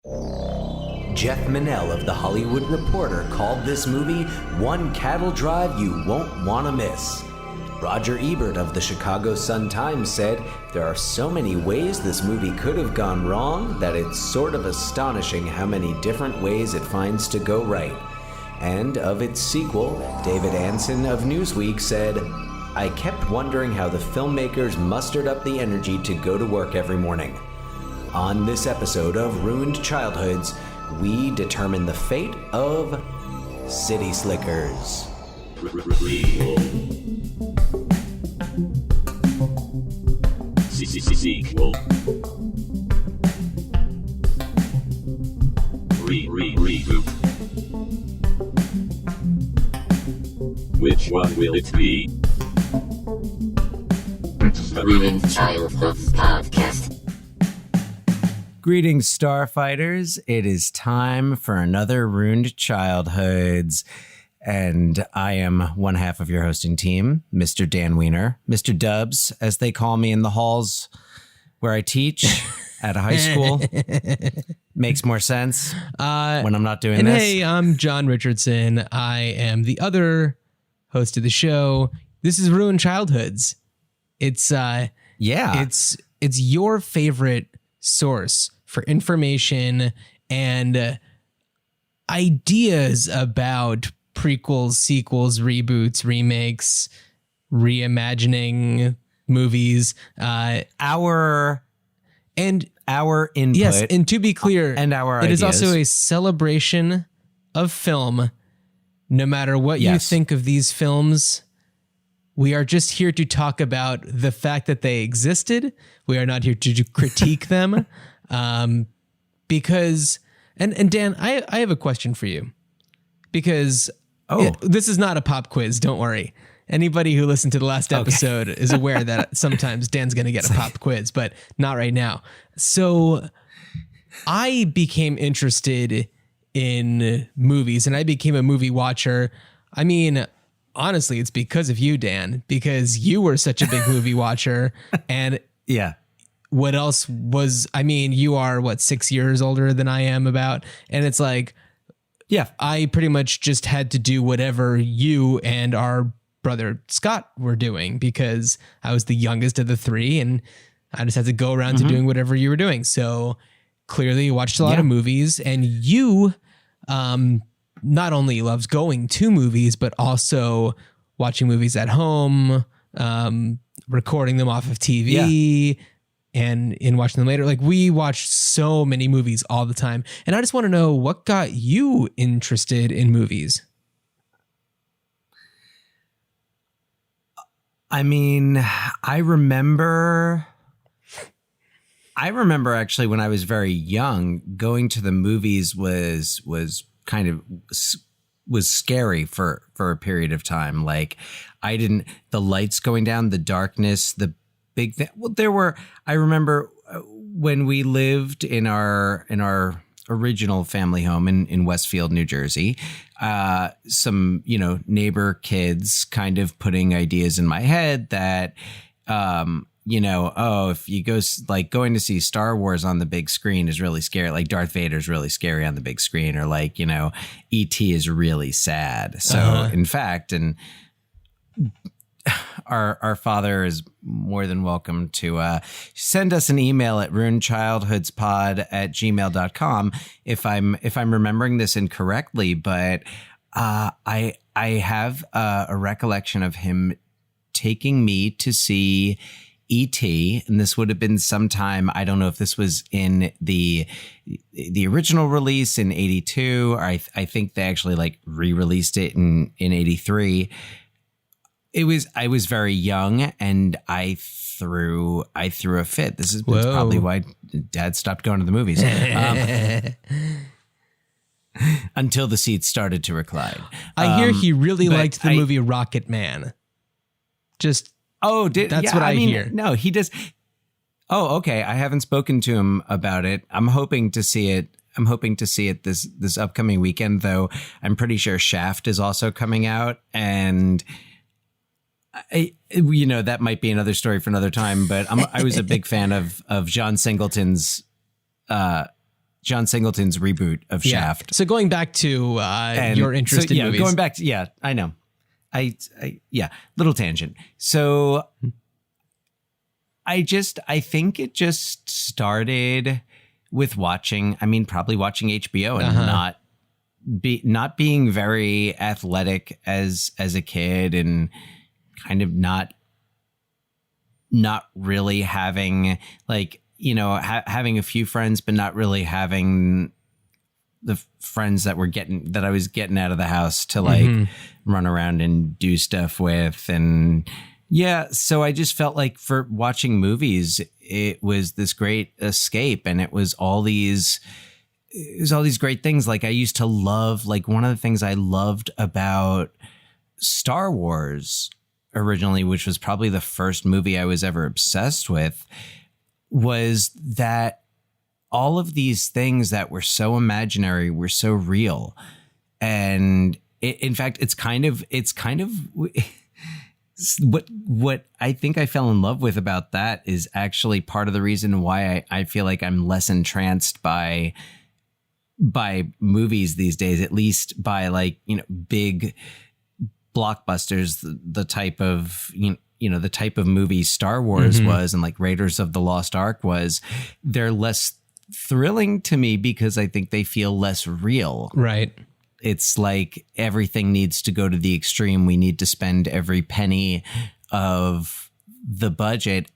Jeff Manel of The Hollywood Reporter called this movie one cattle drive you won't want to miss. Roger Ebert of the Chicago Sun-Times said, "There are so many ways this movie could have gone wrong that it's sort of astonishing how many different ways it finds to go right." And of its sequel, David Anson of Newsweek said, "I kept wondering how the filmmakers mustered up the energy to go to work every morning." On this episode of Ruined Childhoods, we determine the fate of City Slickers. Sequel. Reboot. Which one will it be? It's the Ruined Childhoods podcast. Greetings, Starfighters. It is time for another Ruined Childhoods. And I am one half of your hosting team, Mr. Dan Wiener, Mr. Dubs, as they call me in the halls where I teach at a high school. Makes more sense when I'm not doing this. Hey, I'm John Richardson. I am the other host of the show. This is Ruined Childhoods. It's your favorite source for information and ideas about prequels, sequels, reboots, remakes, reimagining movies, our input. Yes, and to be clear, and our it ideas. is also a celebration of film. No matter what you think of these films, we are just here to talk about the fact that they existed. We are not here to critique them. Because, and Dan, I have a question for you. Because this is not a pop quiz, don't worry. Anybody who listened to the last episode is aware that sometimes Dan's going to get a pop quiz, but not right now. So I became interested in movies and I became a movie watcher. I mean, honestly, it's because of you, Dan, because you were such a big movie watcher. And what else was, I mean, you are 6 years older than I am about. And it's like, I pretty much just had to do whatever you and our brother Scott were doing because I was the youngest of the three and I just had to go around to doing whatever you were doing. So clearly you watched a lot of movies and you not only loves going to movies, but also watching movies at home, recording them off of TV and in watching them later. Like we watch so many movies all the time. And I just want to know what got you interested in movies. I mean, I remember actually when I was very young, going to the movies was scary for a period of time. Like the lights going down, the darkness, the big thing. Well, I remember when we lived in our original family home in Westfield, New Jersey, some, neighbor kids kind of putting ideas in my head that, if you go going to see Star Wars on the big screen is really scary. Like Darth Vader is really scary on the big screen, or E.T. is really sad. So in fact, and our father is more than welcome to send us an email at ruinedchildhoodspod@gmail.com if I'm remembering this incorrectly, but I have a recollection of him taking me to see E.T., and this would have been sometime, I don't know if this was in the original release in 82, or I think they actually re-released it in 83. I was very young and I threw a fit. This is probably why Dad stopped going to the movies. Until the seats started to recline. I hear he really liked the movie Rocket Man. That's what I hear. No, he does. Oh, okay. I haven't spoken to him about it. I'm hoping to see it this upcoming weekend, though. I'm pretty sure Shaft is also coming out, and that might be another story for another time. But I was a big fan of John Singleton's John Singleton's reboot of Shaft. So going back to your interest in movies. Going back to, I know. Little tangent. So I think it just started with probably watching HBO and not being very athletic as a kid, and kind of not really having having a few friends, but not really having the friends that I was getting out of the house to run around and do stuff with. And so I just felt like for watching movies, it was this great escape, and it was all these great things. Like I used to love, one of the things I loved about Star Wars originally, which was probably the first movie I was ever obsessed with, was that all of these things that were so imaginary were so real. And in fact, it's kind of what I think I fell in love with about that is actually part of the reason why I feel like I'm less entranced by movies these days, at least by big blockbusters, the type of the type of movie Star Wars was, and Raiders of the Lost Ark was. They're less thrilling to me because I think they feel less real. Right. It's like everything needs to go to the extreme. We need to spend every penny of the budget.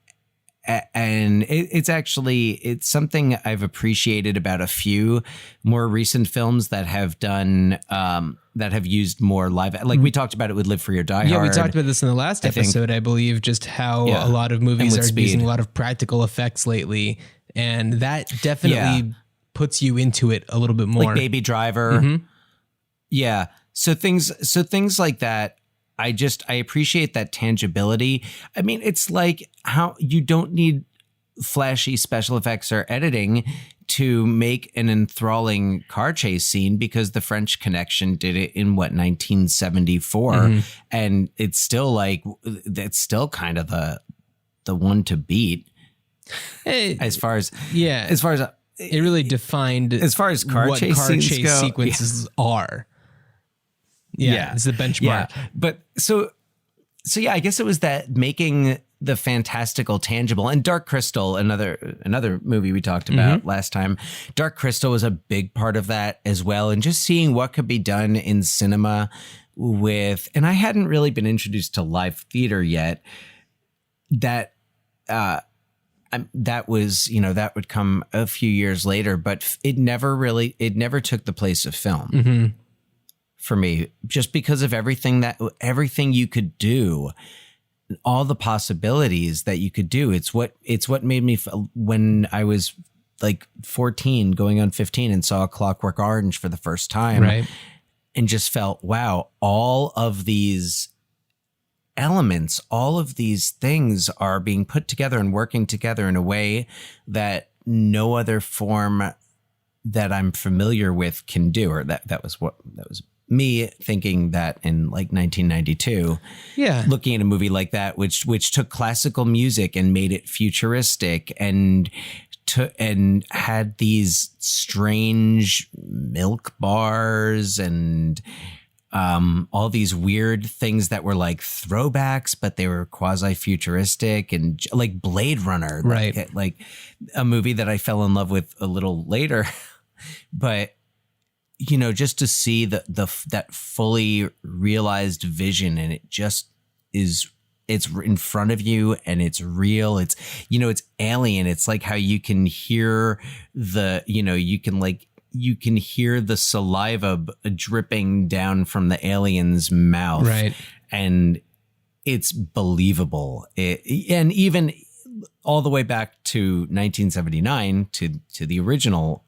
And it's something I've appreciated about a few more recent films that have done that have used more live. We talked about it with Live Free or Die Hard. Yeah, we talked about this in the last episode, I believe, just how a lot of movies are using a lot of practical effects lately. And that definitely puts you into it a little bit more. Like Baby Driver. Yeah. So things like that. I appreciate that tangibility. I mean, it's like how you don't need flashy special effects or editing to make an enthralling car chase scene, because the French Connection did it in 1974. And it's still that's still kind of the one to beat as far as it really defined as far as car chase sequences are. Yeah, it's the benchmark. Yeah. But so I guess it was that making the fantastical tangible. And Dark Crystal, another movie we talked about last time. Dark Crystal was a big part of that as well. And just seeing what could be done in cinema with, and I hadn't really been introduced to live theater yet. That was, that would come a few years later, but it never took the place of film. For me, just because of everything you could do, all the possibilities that you could do. It's what made me, when I was 14 going on 15 and saw Clockwork Orange for the first time, right, and just felt, wow, all of these elements, all of these things are being put together and working together in a way that no other form that I'm familiar with can do. Or that was me thinking that in 1992, looking at a movie like that, which took classical music and made it futuristic, and had these strange milk bars and all these weird things that were like throwbacks, but they were quasi futuristic, and like Blade Runner, right? Like a movie that I fell in love with a little later, but just to see that fully realized vision, and it just is, it's in front of you and it's real. It's, it's alien. It's like how you can hear you can hear the saliva dripping down from the alien's mouth. Right. And it's believable. And even all the way back to 1979 to the original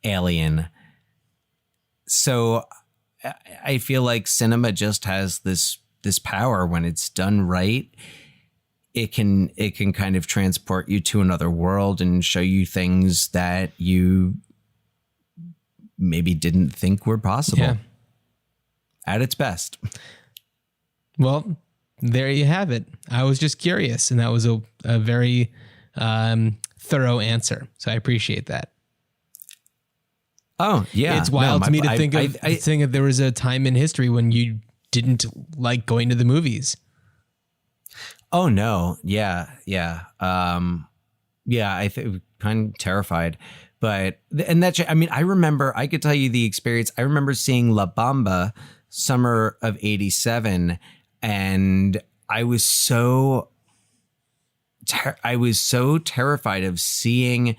Alien. So I feel like cinema just has this power when it's done right. It can kind of transport you to another world and show you things that you maybe didn't think were possible at its best. Well, there you have it. I was just curious, and that was a very thorough answer. So I appreciate that. Oh, yeah. It's wild to me to think of there was a time in history when you didn't like going to the movies. Oh, no. Yeah. Yeah. I think kind of terrified. But, and that's, I mean, I remember, I could tell you the experience. I remember seeing La Bamba summer of 87. And I was so terrified of seeing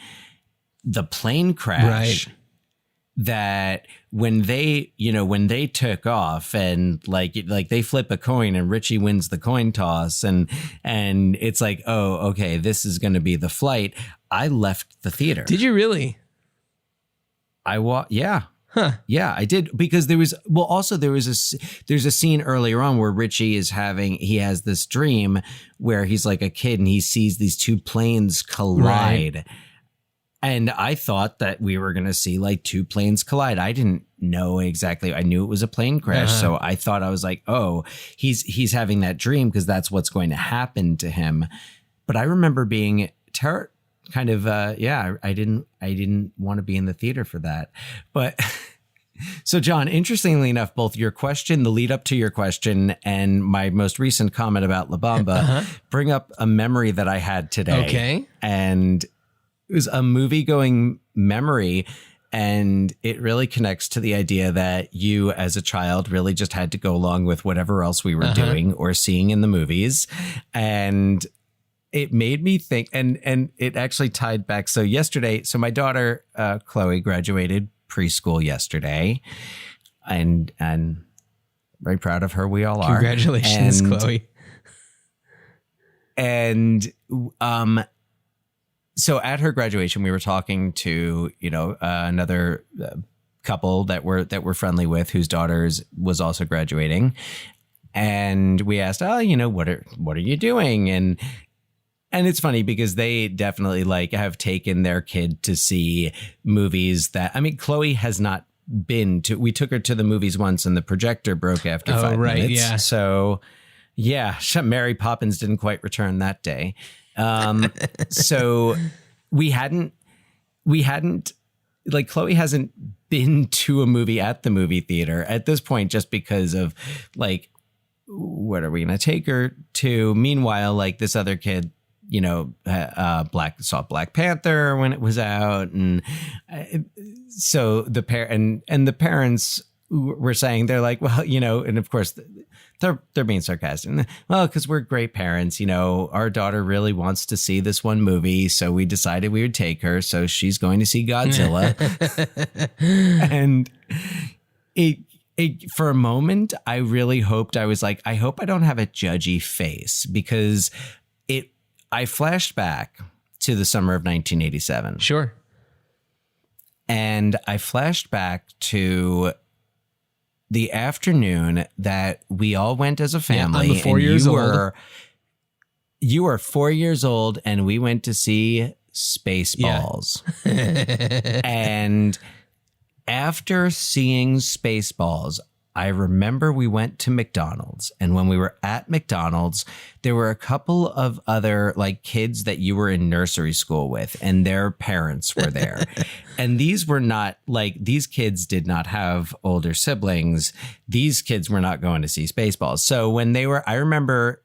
the plane crash. Right. That when they took off and like they flip a coin and Richie wins the coin toss and it's like, oh, okay, this is going to be the flight. I left the theater. Did you really? Yeah. Huh. Yeah, I did, because there's a scene earlier on where Richie he has this dream where he's like a kid and he sees these two planes collide. Right. And I thought that we were going to see like two planes collide. I didn't know exactly. I knew it was a plane crash. So I thought, I was like, oh, he's having that dream because that's what's going to happen to him. But I remember being I didn't want to be in the theater for that. But so, John, interestingly enough, both your question, the lead up to your question, and my most recent comment about La Bamba bring up a memory that I had today. Okay. And it was a movie going memory, and it really connects to the idea that you as a child really just had to go along with whatever else we were doing or seeing in the movies. And it made me think, and it actually tied back. So yesterday, my daughter, Chloe, graduated preschool yesterday, and very proud of her. We all are. Congratulations, Chloe. And, so at her graduation, we were talking to, another couple that we're friendly with, whose daughters was also graduating. And we asked, what are you doing? And it's funny because they definitely have taken their kid to see movies that, I mean, Chloe has not been to. We took her to the movies once and the projector broke after 5 minutes. Yeah. So yeah, Mary Poppins didn't quite return that day. So we hadn't Chloe hasn't been to a movie at the movie theater at this point, just because of what are we going to take her to? Meanwhile, this other kid, saw Black Panther when it was out. And so the parents were saying, they're like, well, and of course they're being sarcastic. Well, because we're great parents, our daughter really wants to see this one movie. So we decided we would take her. So she's going to see Godzilla. And for a moment, I really hoped, I was like, I hope I don't have a judgy face, because I flashed back to the summer of 1987. Sure. And I flashed back to the afternoon that we all went as a family. Yeah, I'm 4 years old. You were 4 years old, and we went to see Spaceballs. Yeah. And after seeing Spaceballs, I remember we went to McDonald's, and when we were at McDonald's, there were a couple of other kids that you were in nursery school with, and their parents were there. And these were not these kids did not have older siblings. These kids were not going to see Spaceballs. So when I remember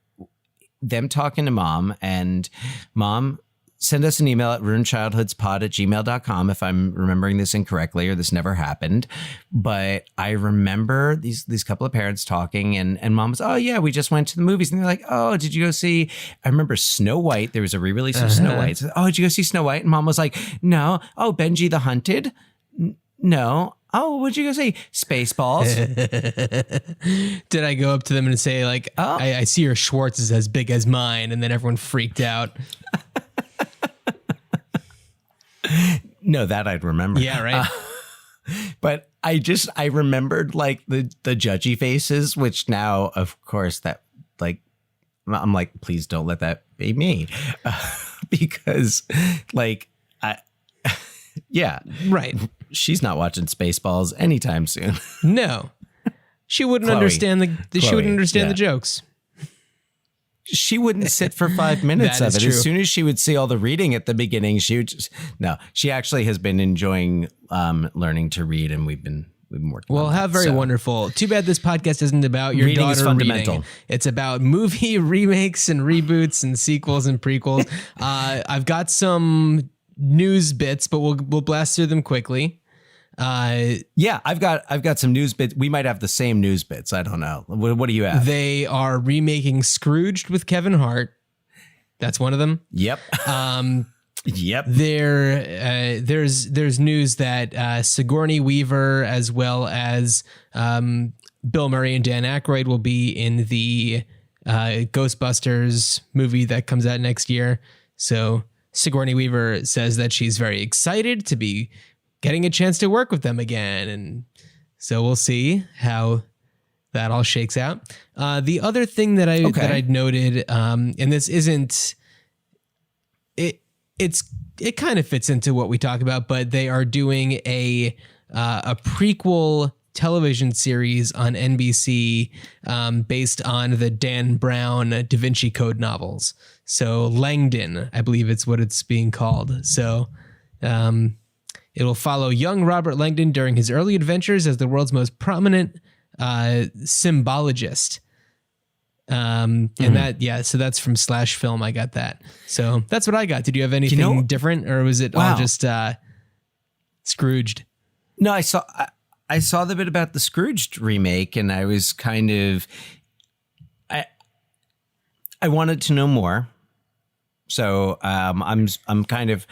them talking to Mom, and Mom, send us an email at ruinedchildhoodspod@gmail.com if I'm remembering this incorrectly, or this never happened. But I remember these couple of parents talking, and Mom was, oh yeah, we just went to the movies. And they're like, oh, did you go see, I remember Snow White. There was a re-release of Snow White. So, oh, did you go see Snow White? And Mom was like, no. Oh, Benji the Hunted? No. Oh, what'd you go see? Spaceballs. Did I go up to them and say I see your Schwartz is as big as mine? And then everyone freaked out. No, that I'd remember. Yeah, right. But I remembered the judgy faces, which now, of course, that I'm like, please don't let that be me, because yeah, right. She's not watching Spaceballs anytime soon. No, she wouldn't understand the jokes. she wouldn't sit for 5 minutes That of is it. true. As soon as she would see all the reading at the beginning, she would just, no, she actually has been enjoying learning to read, and we've been working Well, on how that, very so. wonderful. Too bad this podcast isn't about your Reading is daughter fundamental. reading. It's about movie remakes and reboots and sequels and prequels. I've got some news bits, but we'll blast through them quickly. Yeah, I've got some news bits. We might have the same news bits. I don't know. What do you have? They are remaking Scrooged with Kevin Hart. That's one of them. Yep. Yep. There's news that Sigourney Weaver as well as Bill Murray and Dan Aykroyd will be in the Ghostbusters movie that comes out next year. So Sigourney Weaver says that she's very excited to be getting a chance to work with them again, and so we'll see how that all shakes out. The other thing that I'd noted, and this isn't it. It kind of fits into what we talk about, but they are doing a prequel television series on NBC based on the Dan Brown Da Vinci Code novels. So Langdon, I believe it's what it's being called. So it will follow young Robert Langdon during his early adventures as the world's most prominent symbologist. And so that's from Slash Film. I got that. So that's what I got. Did you have anything different, or was it all just Scrooged? No, I saw the bit about the Scrooged remake, and I was kind of, I wanted to know more. So I'm kind of,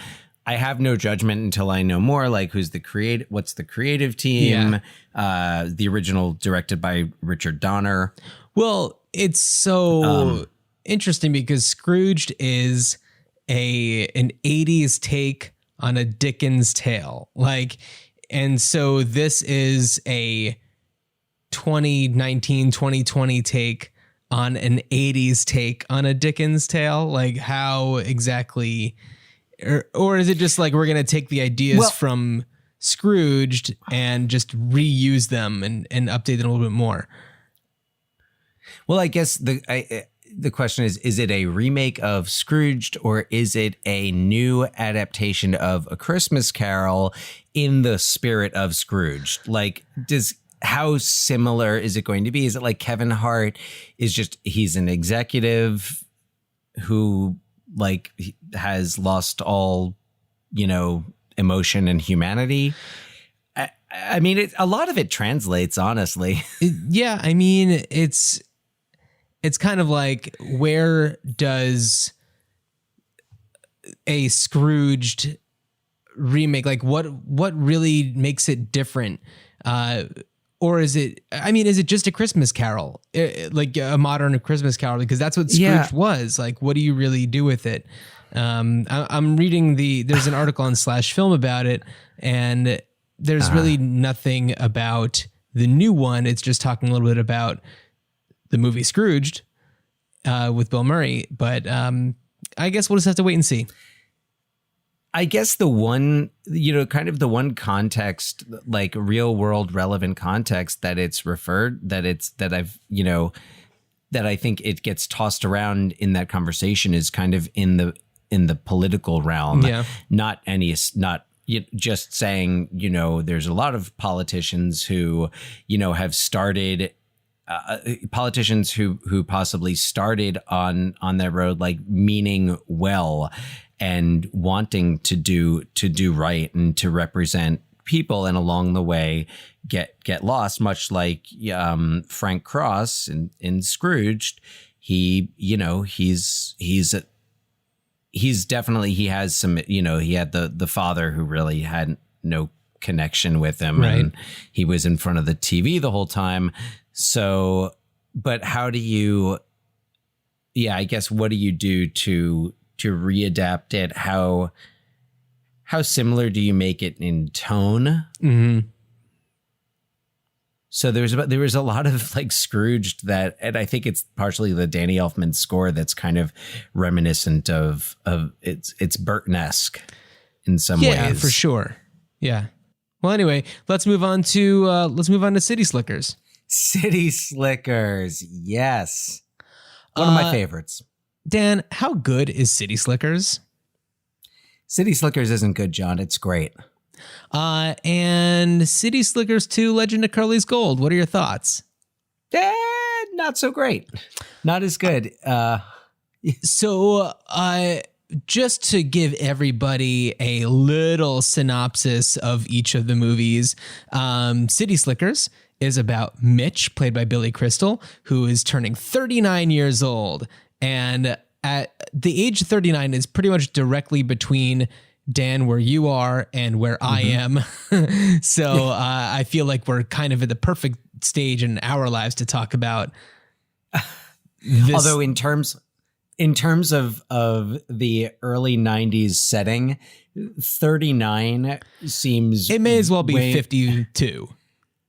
I have no judgment until I know more, like what's the creative team, the original directed by Richard Donner. Well, it's so interesting because Scrooged is an 80s take on a Dickens tale. And so this is a 2019, 2020 take on an 80s take on a Dickens tale. Like how exactly, or is it just like we're going to take the ideas from Scrooged and just reuse them and update them a little bit more? Well, I guess the question is it a remake of Scrooged, or is it a new adaptation of A Christmas Carol in the spirit of Scrooged? Like, how similar is it going to be? Is it like Kevin Hart he's an executive who has lost all, emotion and humanity? I mean, a lot of it translates, honestly. Yeah, I mean, it's kind of like, where does a Scrooged remake, like what really makes it different? Or is it just a Christmas Carol, like a modern Christmas Carol? Because that's what Scrooge was. Like, what do you really do with it? I'm reading there's an article on Slash Film about it, and there's really nothing about the new one. It's just talking a little bit about the movie Scrooged with Bill Murray. But I guess we'll just have to wait and see. I guess the one, the one context, like real world relevant context that I think it gets tossed around in that conversation is kind of in the political realm. Yeah. Not just saying, there's a lot of politicians who, have started politicians who possibly started on their road, like meaning well and wanting to do right and to represent people, and along the way get lost, much like Frank Cross in Scrooged. He definitely, he has some, he had the father who really had no connection with him, right? And he was in front of the TV the whole time. So, but how do you, I guess, what do you do to readapt it? How similar do you make it in tone? Mm-hmm. So there was a lot of like Scrooged that, and I think it's partially the Danny Elfman score that's kind of reminiscent of it's Burton-esque in some ways. Yeah, for sure. Yeah. Well, anyway, let's move on to City Slickers. City Slickers, yes. One of my favorites. Dan, how good is City Slickers? City Slickers isn't good, John. It's great. And City Slickers 2, Legend of Curly's Gold. What are your thoughts? Not so great. Not as good. So, just to give everybody a little synopsis of each of the movies, City Slickers is about Mitch, played by Billy Crystal, who is turning 39 years old. And at the age of 39 is pretty much directly between Dan, where you are, and where I am. So I feel like we're kind of at the perfect stage in our lives to talk about this. Although in terms of the early 90s setting, 39 seems... It may as well be 52.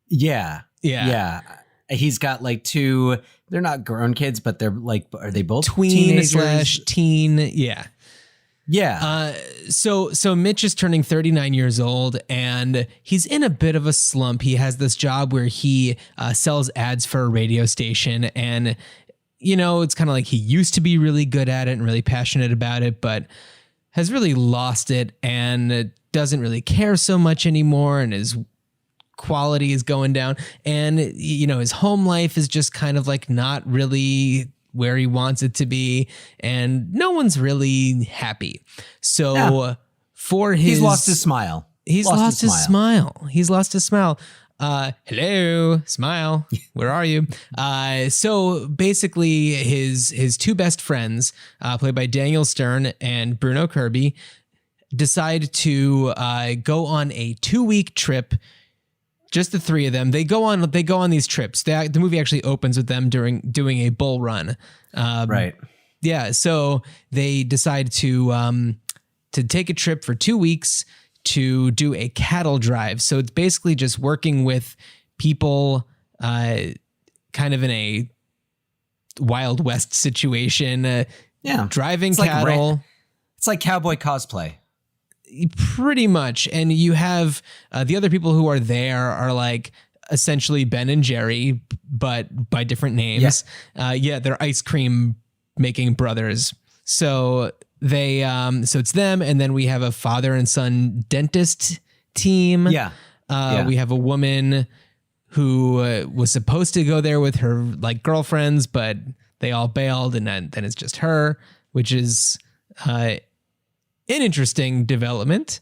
Yeah. He's got like two... They're not grown kids, but they're like... Are they both Tween/teen? Yeah. Yeah. So Mitch is turning 39 years old, and he's in a bit of a slump. He has this job where he sells ads for a radio station, and it's kind of like he used to be really good at it and really passionate about it, but has really lost it and doesn't really care so much anymore, and his quality is going down, and his home life is just kind of like not really where he wants it to be, and no one's really happy. So he's lost his smile. He's lost his smile. Hello, smile. Where are you? So basically his two best friends, played by Daniel Stern and Bruno Kirby, decide to go on a 2-week trip. Just the three of them. They go on these trips. The movie actually opens with them doing a bull run. Right. Yeah. So they decide to take a trip for 2 weeks to do a cattle drive. So it's basically just working with people, kind of in a Wild West situation. Driving it's cattle. It's like cowboy cosplay. Pretty much. And you have the other people who are there are like essentially Ben and Jerry, but by different names. They're ice cream making brothers. So so it's them. And then we have a father and son dentist team. We have a woman who was supposed to go there with her like girlfriends, but they all bailed. And then it's just her, which is, an interesting development.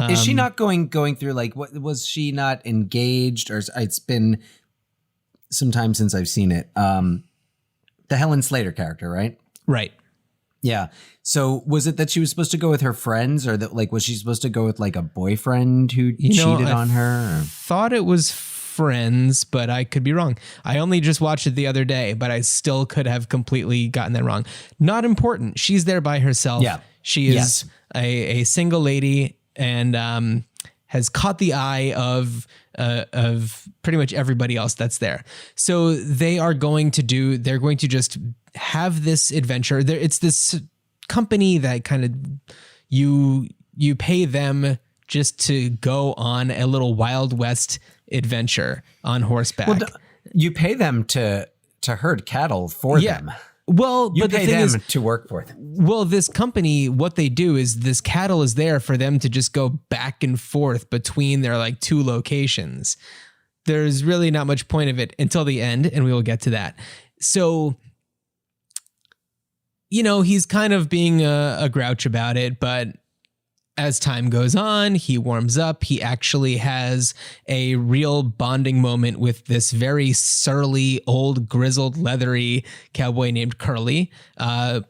Is she not going through like what was she not engaged, or it's been some time since I've seen it? The Helen Slater character, right? Right. Yeah. So was it that she was supposed to go with her friends, or that like was she supposed to go with like a boyfriend who cheated on her? Thought it was friends, but I could be wrong. I only just watched it the other day, but I still could have completely gotten that wrong. Not important. She's there by herself. Yeah. She is a single lady and has caught the eye of pretty much everybody else that's there. So they're going to just have this adventure. It's this company that kind of you pay them just to go on a little Wild West adventure on horseback. Well, you pay them to herd cattle for them. Well, you but pay the thing them is, to work for them. Well, this company, what they do is this cattle is there for them to just go back and forth between their like two locations. There's really not much point of it until the end, and we will get to that. So, he's kind of being a grouch about it, but as time goes on, he warms up. He actually has a real bonding moment with this very surly, old, grizzled, leathery cowboy named Curly,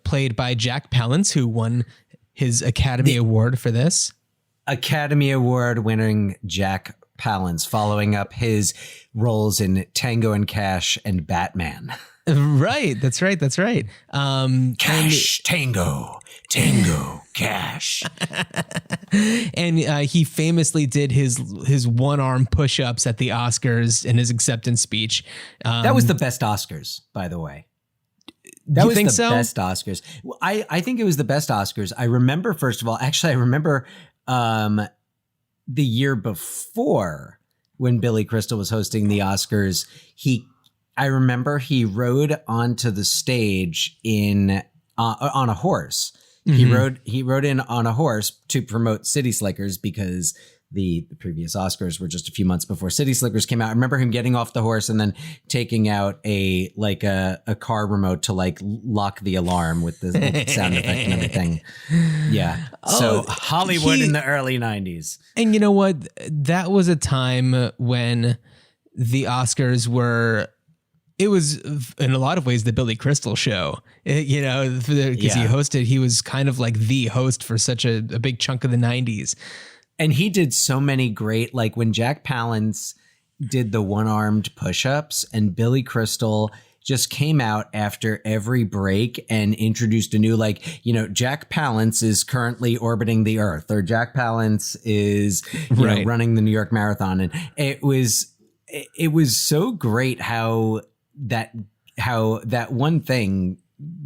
played by Jack Palance, who won his Academy Award for this. Academy Award winning Jack Palance, following up his roles in Tango and Cash and Batman. Right. That's right. Cash, Tango, Cash. And he famously did his one-arm push-ups at the Oscars in his acceptance speech. That was the best Oscars, by the way. That was the best Oscars. I think it was the best Oscars. I remember, first of all, the year before when Billy Crystal was hosting the Oscars, he I remember he rode onto the stage in on a horse. He rode in on a horse to promote City Slickers because the previous Oscars were just a few months before City Slickers came out. I remember him getting off the horse and then taking out a car remote to like lock the alarm with the sound effect and everything. Yeah. So Hollywood in the early 90s. And you know what? That was a time when the Oscars were, it was in a lot of ways the Billy Crystal show, because he was kind of like the host for such a big chunk of the 90s. And he did so many great, like when Jack Palance did the one-armed push-ups and Billy Crystal just came out after every break and introduced a new, like, Jack Palance is currently orbiting the Earth, or Jack Palance is running the New York Marathon. And it was so great how that one thing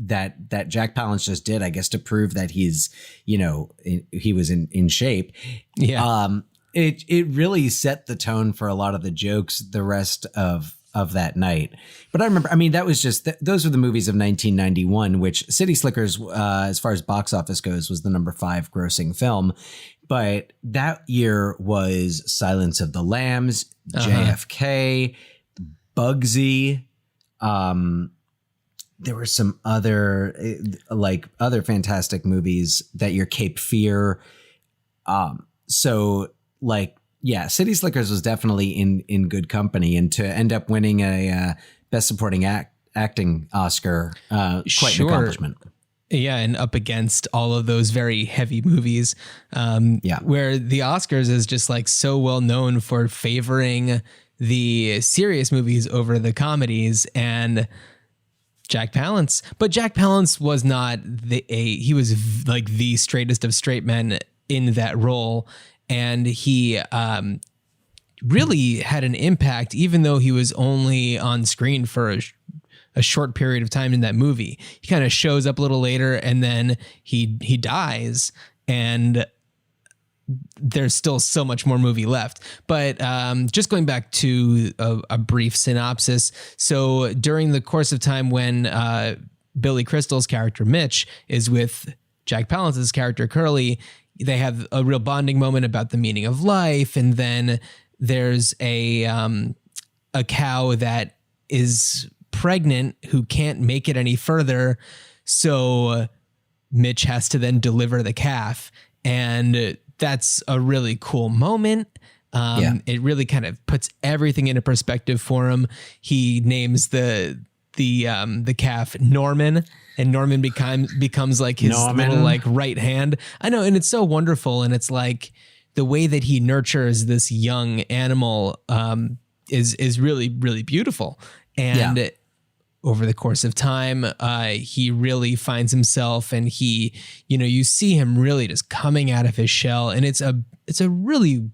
that Jack Palance just did, I guess, to prove that he's, he was in shape. Yeah. It really set the tone for a lot of the jokes the rest of that night. But I remember, that was just, those were the movies of 1991, which City Slickers, as far as box office goes, was the number 5 grossing film. But that year was Silence of the Lambs, JFK, Bugsy. There were some other fantastic movies that year, Cape Fear. City Slickers was definitely in good company, and to end up winning a Best Supporting Acting Oscar, quite an accomplishment. Yeah, and up against all of those very heavy movies, where the Oscars is just like so well known for favoring the serious movies over the comedies, and Jack Palance was not he was like the straightest of straight men in that role. And he really had an impact, even though he was only on screen for a short period of time in that movie. He kind of shows up a little later and then he dies, and there's still so much more movie left. But just going back to a brief synopsis. So during the course of time when Billy Crystal's character Mitch is with Jack Palance's character Curly, they have a real bonding moment about the meaning of life. And then there's a cow that is pregnant who can't make it any further. So Mitch has to then deliver the calf. And that's a really cool moment. It really kind of puts everything into perspective for him. He names the calf Norman, and Norman becomes like his little like right hand. I know, and it's so wonderful, and it's like the way that he nurtures this young animal is really, really beautiful. And over the course of time, he really finds himself, and he, you see him really just coming out of his shell, and it's a really,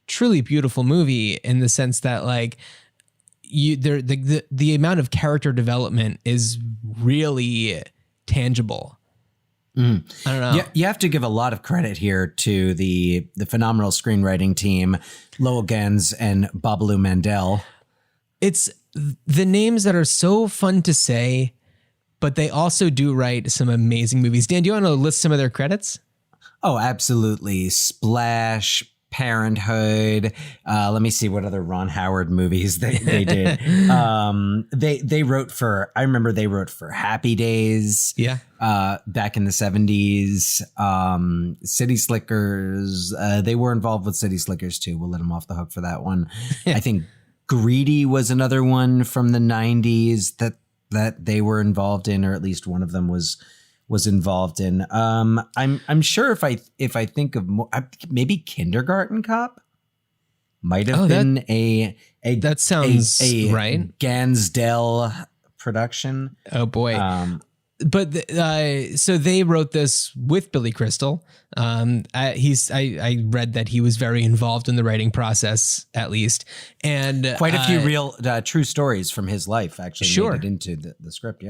truly beautiful movie in the sense that like the amount of character development is really tangible. I don't know. You have to give a lot of credit here to the phenomenal screenwriting team, Lowell, Ganz, and Babaloo Mandel. It's the names that are so fun to say, but they also do write some amazing movies. Dan, do you want to list some of their credits? Oh, absolutely. Splash, Parenthood. Let me see what other Ron Howard movies they did. They wrote for, I remember they wrote for Happy Days. Yeah. Back in the 70s. City Slickers. They were involved with City Slickers too. We'll let them off the hook for that one. I think Greedy was another one from the 90s that they were involved in, or at least one of them was involved in. I'm sure if I think of more, maybe Kindergarten Cop might have been a that sounds right. Gansdale production. Oh boy. But so they wrote this with Billy Crystal. I read that he was very involved in the writing process, at least, and quite a few real true stories from his life actually made it into the script.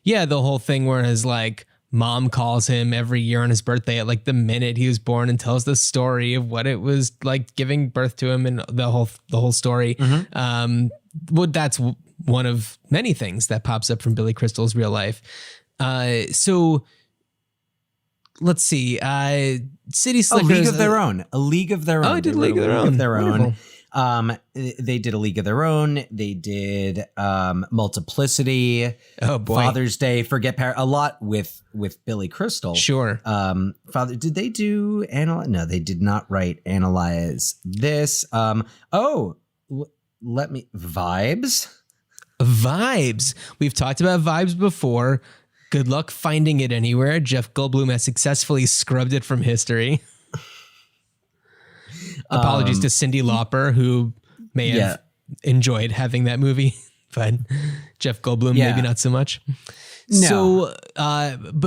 Yeah. The whole thing where his like mom calls him every year on his birthday at like the minute he was born and tells the story of what it was like giving birth to him and the whole story. Well, that's one of many things that pops up from Billy Crystal's real life. So let's see. City Slickers. A League of Their Own. A League of Their Own. Oh, I did League of Their Own. Wonderful. They did A League of Their Own. They did Multiplicity. Oh boy. Father's Day. A lot with Billy Crystal. Sure. Did they do No, they did not write Analyze This. Vibes. We've talked about Vibes before. Good luck finding it anywhere. Jeff Goldblum has successfully scrubbed it from history. Apologies to Cyndi Lauper, who may have enjoyed having that movie, but Jeff Goldblum, maybe not so much. No.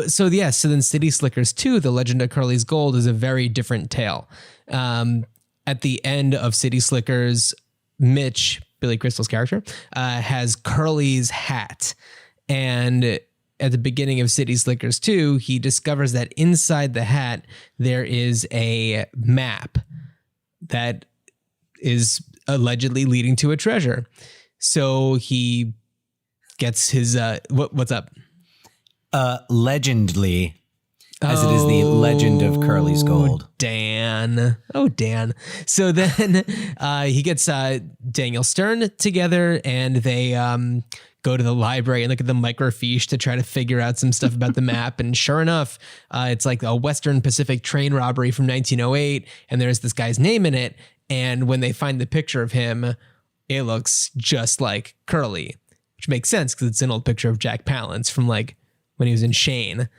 So then City Slickers 2, The Legend of Curly's Gold, is a very different tale. At the end of City Slickers, Mitch, Billy Crystal's character, has Curly's hat. And at the beginning of City Slickers 2, he discovers that inside the hat, there is a map that is allegedly leading to a treasure. So he gets his, what's up? Legendly, as it is the legend of Curly's Gold. Dan. So then he gets Daniel Stern together, and they go to the library and look at the microfiche to try to figure out some stuff about the map. And sure enough, it's like a Western Pacific train robbery from 1908, and there's this guy's name in it. And when they find the picture of him, it looks just like Curly, which makes sense because it's an old picture of Jack Palance from like when he was in Shane.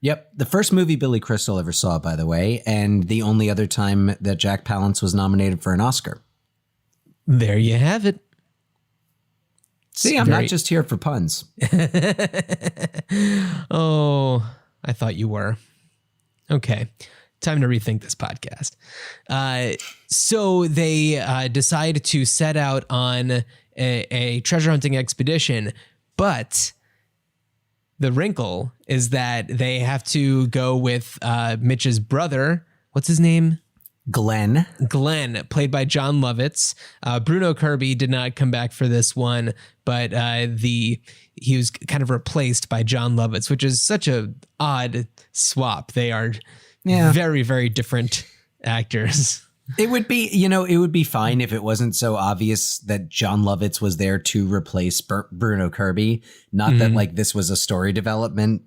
Yep. The first movie Billy Crystal ever saw, by the way, and the only other time that Jack Palance was nominated for an Oscar. There you have it. See, I'm not just here for puns. Oh, I thought you were. Okay. Time to rethink this podcast. So they decide to set out on a treasure hunting expedition, but the wrinkle is that they have to go with Mitch's brother. What's his name? Glenn, played by John Lovitz. Bruno Kirby did not come back for this one, but he was kind of replaced by John Lovitz, which is such a odd swap. They are very, very different actors. It would be fine if it wasn't so obvious that John Lovitz was there to replace Bruno Kirby. Not that like this was a story development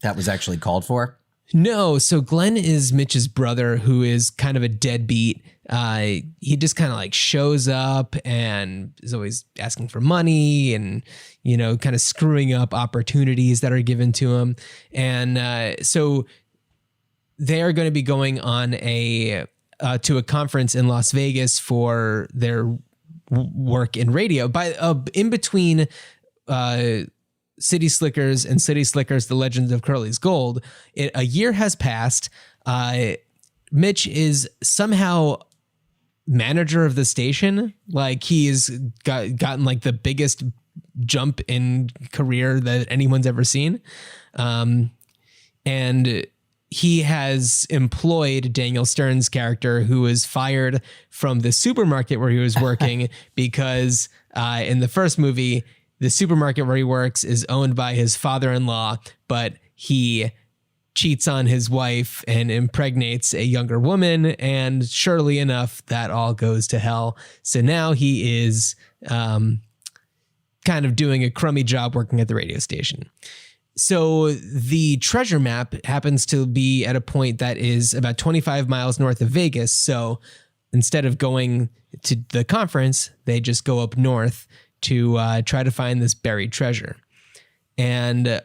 that was actually called for. No, so Glenn is Mitch's brother, who is kind of a deadbeat. He just kind of like shows up and is always asking for money and, kind of screwing up opportunities that are given to him. And so they are going to be going on to a conference in Las Vegas for their work in radio. In between City Slickers and City Slickers, The Legend of Curly's Gold, a year has passed. Mitch is somehow manager of the station. Like he has gotten like the biggest jump in career that anyone's ever seen. And he has employed Daniel Stern's character, who was fired from the supermarket where he was working because in the first movie, the supermarket where he works is owned by his father-in-law, but he cheats on his wife and impregnates a younger woman. And surely enough, that all goes to hell. So now he is kind of doing a crummy job working at the radio station. So the treasure map happens to be at a point that is about 25 miles north of Vegas. So instead of going to the conference, they just go up north to try to find this buried treasure. And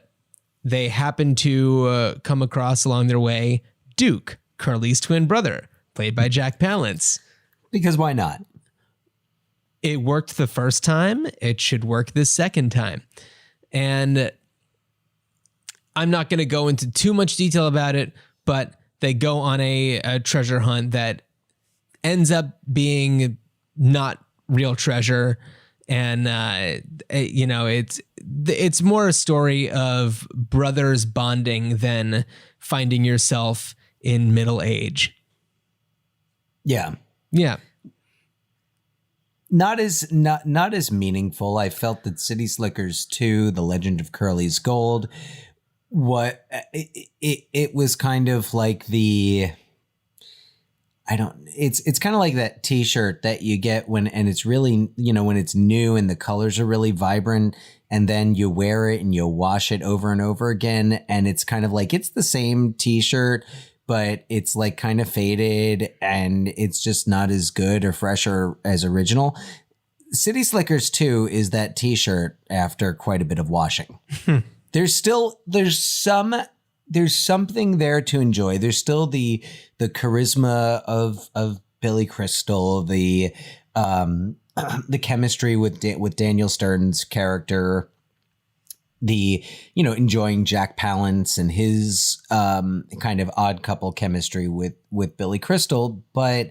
they happen to come across along their way Duke, Curly's twin brother, played by Jack Palance. Because why not? It worked the first time. It should work the second time. And I'm not going to go into too much detail about it, but they go on a treasure hunt that ends up being not real treasure. And, it's more a story of brothers bonding than finding yourself in middle age. Yeah. Yeah. not as meaningful. I felt that City Slickers 2, The Legend of Curly's Gold, it was kind of like it's kind of like that t-shirt that you get when it's really, when it's new and the colors are really vibrant, and then you wear it and you wash it over and over again, and it's kind of like it's the same t-shirt, but it's like kind of faded and it's just not as good or fresh or as original. City Slickers 2 is that t-shirt after quite a bit of washing. There's something there to enjoy. There's still the charisma of Billy Crystal, the chemistry with Daniel Stern's character, the enjoying Jack Palance and his kind of odd couple chemistry with Billy Crystal, but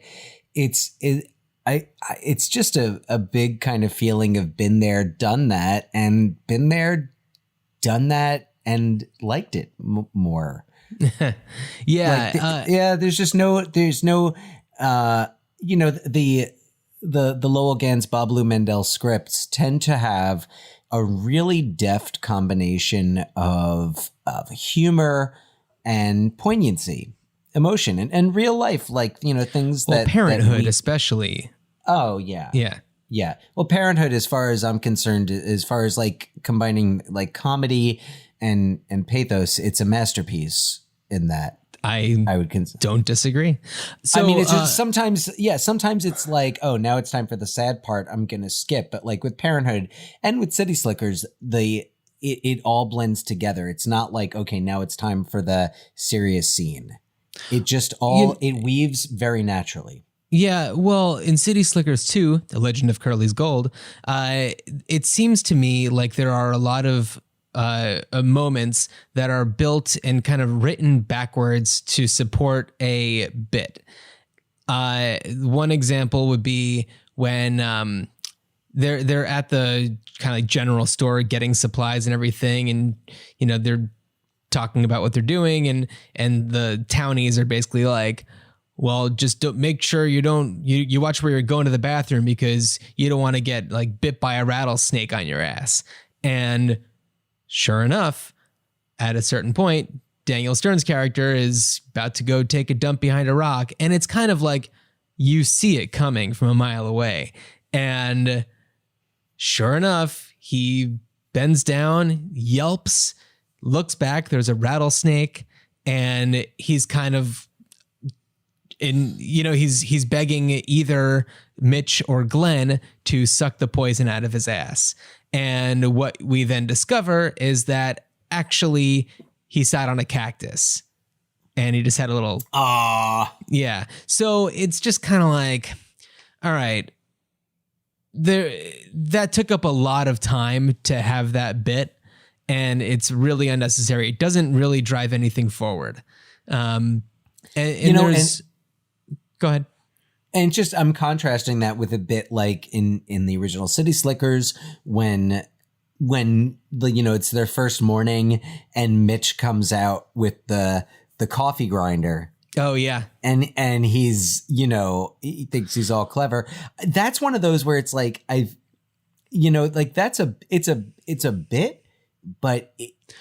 it's just a big kind of feeling of been there, done that, and been there, done that, and liked it more. Yeah. There's no the Lowell, Ganz, Babaloo, Mandel scripts tend to have a really deft combination of humor and poignancy, emotion, and real life, like, things that Parenthood, especially. Oh yeah. Yeah. Yeah. Well, Parenthood, as far as I'm concerned, as far as like combining like comedy and pathos, it's a masterpiece in that. I would don't disagree. So, I mean, it's just sometimes it's like, oh, now it's time for the sad part, I'm going to skip. But like with Parenthood and with City Slickers, it all blends together. It's not like, okay, now it's time for the serious scene. It just it weaves very naturally. Yeah, well, in City Slickers 2, The Legend of Curly's Gold, it seems to me like there are a lot of moments that are built and kind of written backwards to support a bit. One example would be when they're at the kind of general store getting supplies and everything, and they're talking about what they're doing, and the townies are basically like, well, just don't make sure you watch where you're going to the bathroom because you don't want to get like bit by a rattlesnake on your ass. And sure enough, at a certain point, Daniel Stern's character is about to go take a dump behind a rock. And it's kind of like you see it coming from a mile away. And sure enough, he bends down, yelps, looks back, there's a rattlesnake, and he's kind of he's begging either Mitch or Glenn to suck the poison out of his ass. And what we then discover is that actually he sat on a cactus and he just had a little, yeah. So it's just kind of like, all right, that took up a lot of time to have that bit, and it's really unnecessary. It doesn't really drive anything forward. Go ahead. And just I'm contrasting that with a bit like in the original City Slickers when it's their first morning and Mitch comes out with the coffee grinder. Oh yeah. And he's, he thinks he's all clever. That's one of those where it's like it's a bit, but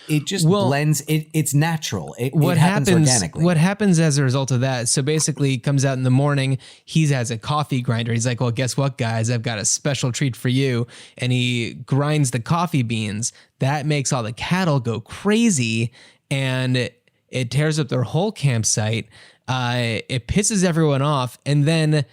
it just blends. It's natural. It happens organically. What happens as a result of that? So basically, he comes out in the morning. He has a coffee grinder. He's like, "Well, guess what, guys? I've got a special treat for you." And he grinds the coffee beans. That makes all the cattle go crazy, and it tears up their whole campsite. It pisses everyone off, and then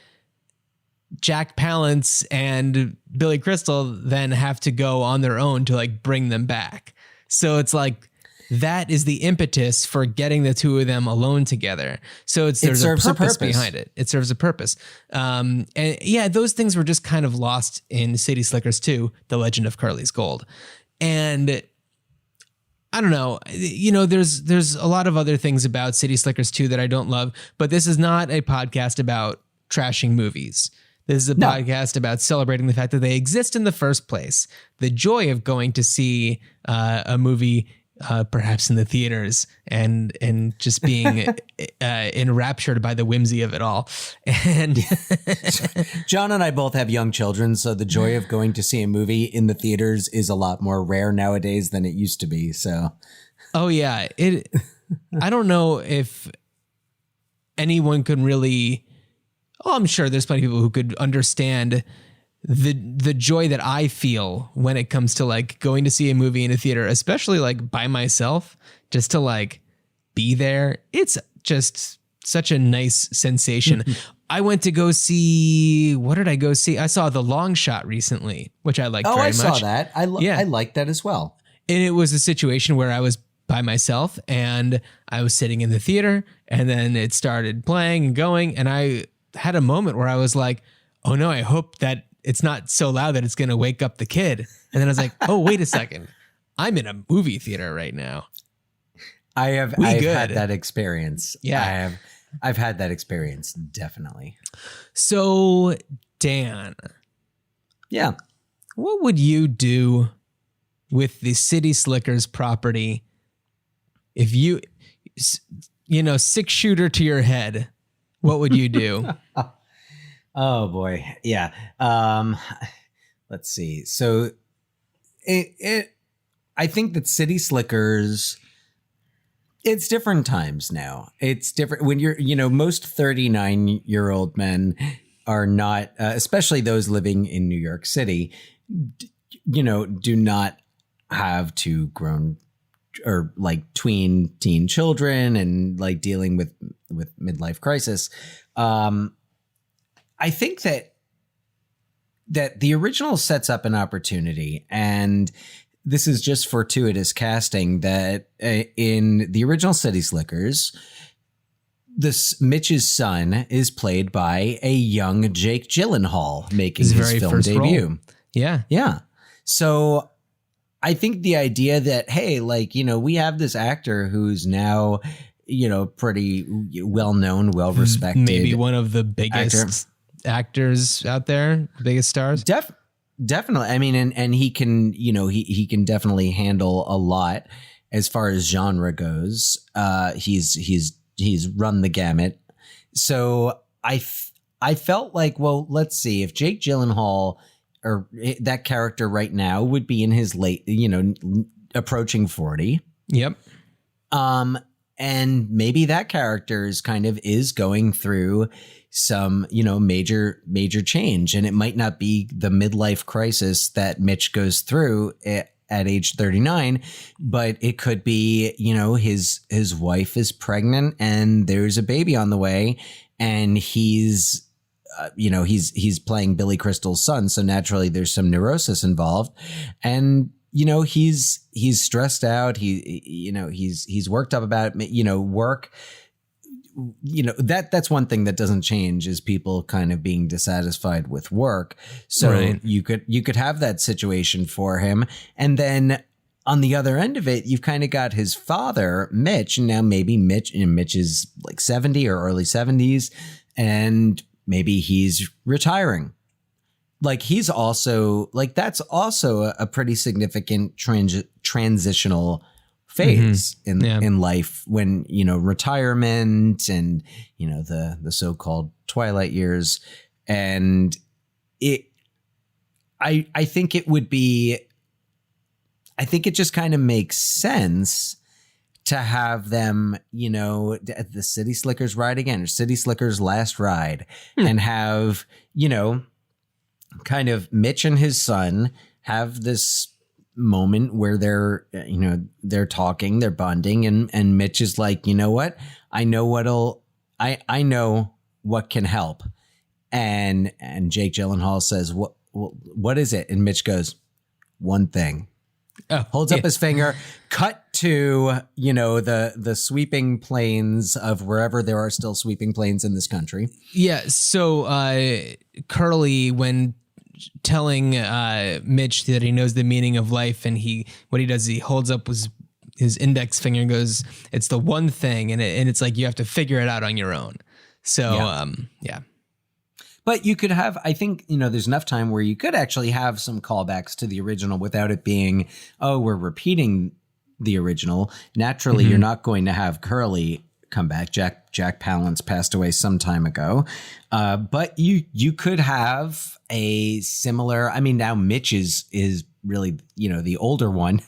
Jack Palance and Billy Crystal then have to go on their own to like bring them back. So it's like that is the impetus for getting the two of them alone together. So there's a purpose behind it. It serves a purpose. And yeah, those things were just kind of lost in City Slickers 2, The Legend of Curly's Gold. And I don't know, there's a lot of other things about City Slickers 2 that I don't love, but this is not a podcast about trashing movies. This is a podcast about celebrating the fact that they exist in the first place. The joy of going to see a movie perhaps in the theaters, and just being enraptured by the whimsy of it all. And John and I both have young children, so the joy of going to see a movie in the theaters is a lot more rare nowadays than it used to be. So, oh yeah, I don't know if anyone could really. Oh, I'm sure there's plenty of people who could understand the joy that I feel when it comes to like going to see a movie in a theater, especially like by myself, just to like be there. It's just such a nice sensation. I went to go see, what did I go see? I saw The Long Shot recently, which I liked very much. Oh, I saw that. I liked that as well. And it was a situation where I was by myself and I was sitting in the theater, and then it started playing and going, and I had a moment where I was like, oh no, I hope that it's not so loud that it's going to wake up the kid. And then I was like, oh, wait a second. I'm in a movie theater right now. I've had that experience. Yeah. I've had that experience. Definitely. So Dan. Yeah. What would you do with the City Slickers property if you 6-shooter to your head? What would you do? Oh boy. Yeah. Let's see. So I think that City Slickers, it's different times now. It's different when most 39-year-old men are not, especially those living in New York City, do not have two grown or like tween teen children and like dealing with midlife crisis. I think that the original sets up an opportunity, and this is just fortuitous casting, that in the original City Slickers, Mitch's son is played by a young Jake Gyllenhaal making his film debut. Role. Yeah. Yeah. So I think the idea that, hey, like, we have this actor who's now, pretty well-known, well-respected. Maybe one of the biggest actors out there, biggest stars. Definitely. I mean, and he can, he can definitely handle a lot as far as genre goes. He's run the gamut. So I felt like, well, let's see if Jake Gyllenhaal or that character right now would be in his late, approaching 40. Yep. And maybe that character is going through some, major change, and it might not be the midlife crisis that Mitch goes through at age 39, but it could be, his wife is pregnant and there's a baby on the way, and he's playing Billy Crystal's son. So naturally there's some neurosis involved, and he's stressed out. He's worked up about it, work. That's one thing that doesn't change, is people kind of being dissatisfied with work. So right. you could have that situation for him. And then on the other end of it, you've kind of got his father, Mitch. And now maybe Mitch is like 70 or early 70s, and maybe he's retiring. Like he's also like, that's also a pretty significant transitional phase in life, when, retirement and, the so-called twilight years. And I think it just kind of makes sense to have them, the City Slickers ride again, or City Slickers last ride, and have, kind of Mitch and his son have this moment where they're talking, they're bonding, and Mitch is like, you know what? I know what can help. And Jake Gyllenhaal says, what is it? And Mitch goes, one thing. Holds up his finger, cut to, the sweeping plains of wherever there are still sweeping plains in this country. Yeah. So Curly, when telling Mitch that he knows the meaning of life, and what he does, he holds up his index finger and goes, it's the one thing. And it's like, you have to figure it out on your own. So, yeah. But you could have, I think, there's enough time where you could actually have some callbacks to the original without it being, oh, we're repeating the original. Naturally, you're not going to have Curly come back. Jack Palance passed away some time ago. But you could have a similar, I mean, now Mitch is really, the older one.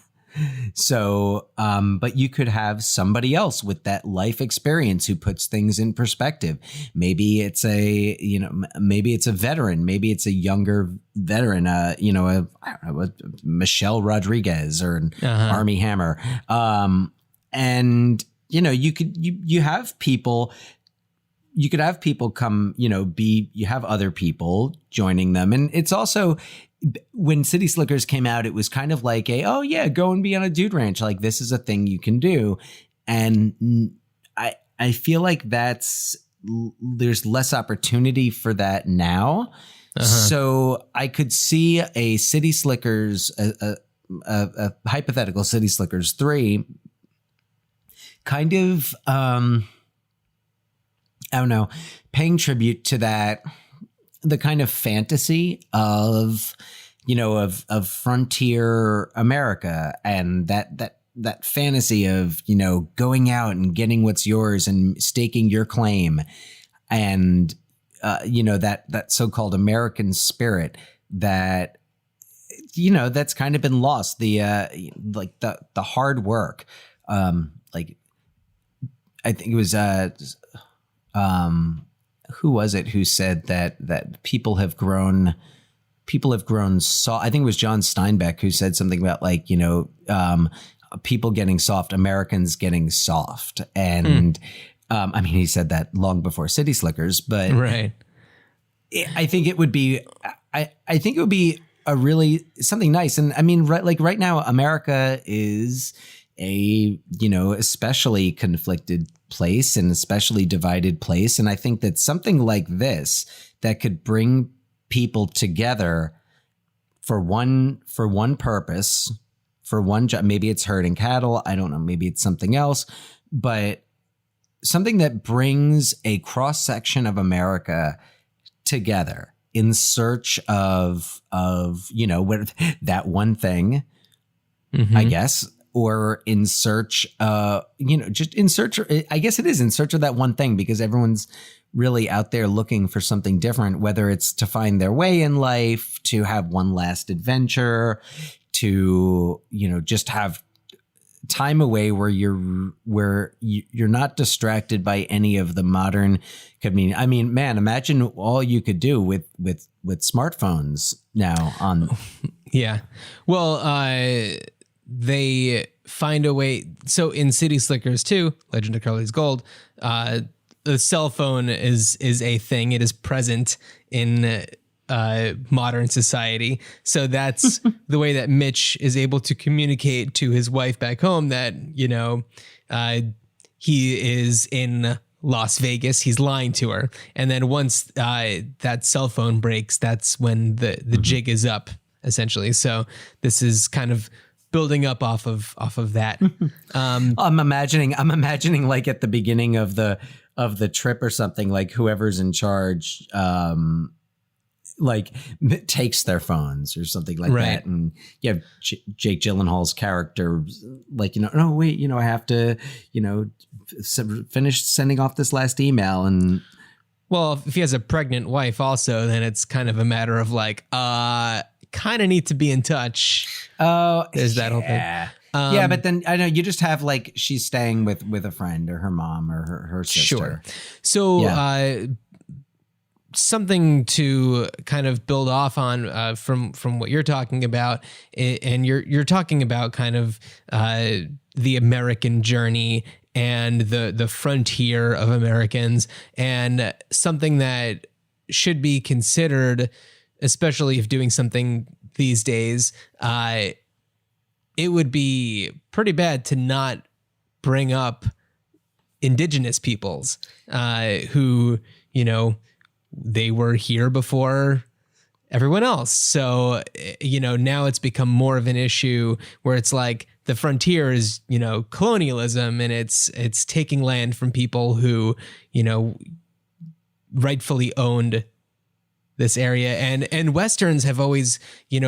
So, but you could have somebody else with that life experience who puts things in perspective. Maybe it's maybe it's a veteran, maybe it's a younger veteran, I don't know, a Michelle Rodriguez or an Army Hammer. And you have people come, you have other people joining them. And it's also, when City Slickers came out, it was kind of like go and be on a dude ranch. Like, this is a thing you can do. And I feel like there's less opportunity for that now. So I could see a City Slickers, a hypothetical City Slickers 3 kind of, I don't know, paying tribute to that, the kind of fantasy of frontier America, and that fantasy of, going out and getting what's yours and staking your claim, and, that so-called American spirit that, that's kind of been lost. The hard work, I think it was, who was it who said that people have grown soft? I think it was John Steinbeck who said something about people getting soft, Americans getting soft. And I mean, he said that long before City Slickers, but right. I think it would be, I think it would be a really something nice. And I mean, right now, America is a, especially conflicted place and especially divided place. And I think that something like this that could bring people together for one purpose, for one job, maybe it's herding cattle, I don't know, maybe it's something else, but something that brings a cross section of America together in search of what that one thing, I guess, or in search, just in search, I guess it is in search of that one thing, because everyone's really out there looking for something different, whether it's to find their way in life, to have one last adventure, to, just have time away where you're not distracted by any of the modern community. I mean, man, imagine all you could do with smartphones now on. Yeah. Well, they find a way. So in City Slickers 2, Legend of Curly's Gold, the cell phone is a thing. It is present in modern society. So that's the way that Mitch is able to communicate to his wife back home that, he is in Las Vegas. He's lying to her. And then once that cell phone breaks, that's when the jig is up, essentially. So this is kind of building up off of that. I'm imagining like at the beginning of the trip or something, like whoever's in charge, like takes their phones or something like that. And you have Jake Gyllenhaal's character, like, no, wait, I have to, finish sending off this last email. And well, if he has a pregnant wife also, then it's kind of a matter of like, kind of need to be in touch. Oh, there's that whole thing. Yeah, but then I know you just have like she's staying with a friend or her mom or her sister. Sure. So something to kind of build off on from what you're talking about, and you're talking about kind of the American journey and the frontier of Americans, and something that should be considered, especially if doing something these days, it would be pretty bad to not bring up indigenous peoples who, they were here before everyone else. So, now it's become more of an issue where it's like the frontier is, colonialism, and it's taking land from people who, rightfully owned this area, and Westerns have always,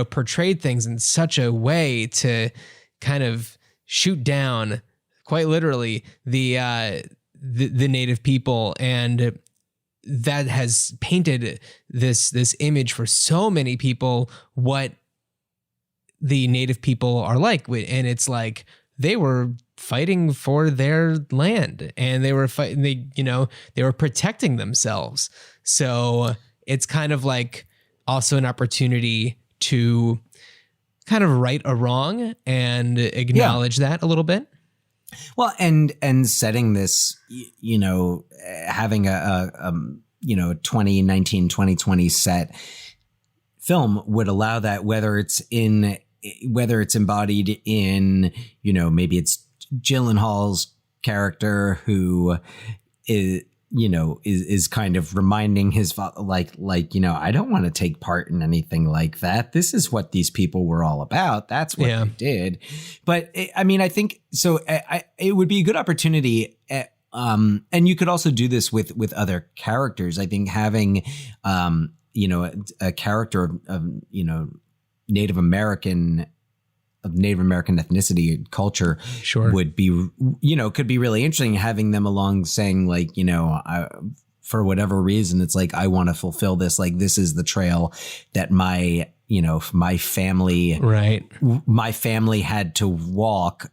portrayed things in such a way to kind of shoot down, quite literally, the native people, and that has painted this image for so many people what the native people are like. And it's like they were fighting for their land, and they were fighting, they were protecting themselves. So it's kind of like also an opportunity to kind of right a wrong and acknowledge that a little bit. Well, and setting this, having a 2019, 2020 set film would allow that, whether it's embodied in, maybe it's Gyllenhaal's character who is kind of reminding his father, I don't want to take part in anything like that. This is what these people were all about. That's what they did. But I think so. It would be a good opportunity. And you could also do this with other characters. I think having, a character of Native American ethnicity and culture would be, could be really interesting, having them along saying for whatever reason, it's like, I want to fulfill this. Like, this is the trail that my family had to walk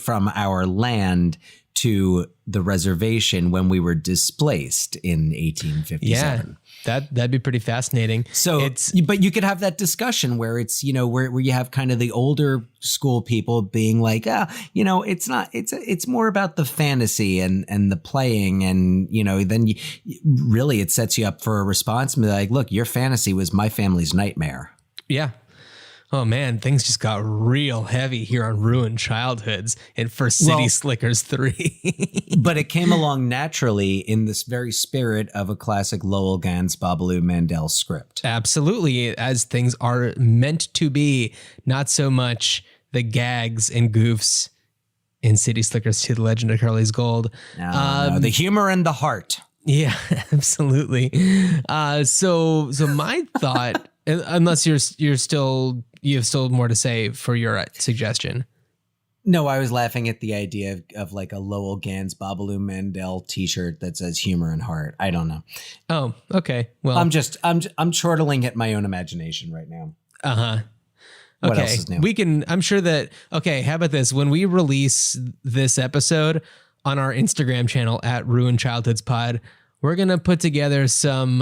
from our land to the reservation when we were displaced in 1857. Yeah, that'd be pretty fascinating. So, but you could have that discussion where it's, where you have kind of the older school people being like, it's more about the fantasy and the playing. And, then really it sets you up for a response and be like, look, your fantasy was my family's nightmare. Yeah. Oh man, things just got real heavy here on Ruined Childhoods and for City Slickers 3. But it came along naturally in this very spirit of a classic Lowell, Ganz, Babaloo, Mandel script. Absolutely, as things are meant to be, not so much the gags and goofs in City Slickers 2, The Legend of Curly's Gold. No, the humor and the heart. Yeah, absolutely. So my thought, unless you have still more to say for your suggestion. No, I was laughing at the idea of like a Lowell, Ganz, Babaloo, Mandel t-shirt that says humor and heart. I don't know. Oh, okay. Well, I'm chortling at my own imagination right now. Uh-huh. What okay. else is new? I'm sure that, how about this? When we release this episode on our Instagram channel at Ruined Childhoods Pod, we're going to put together some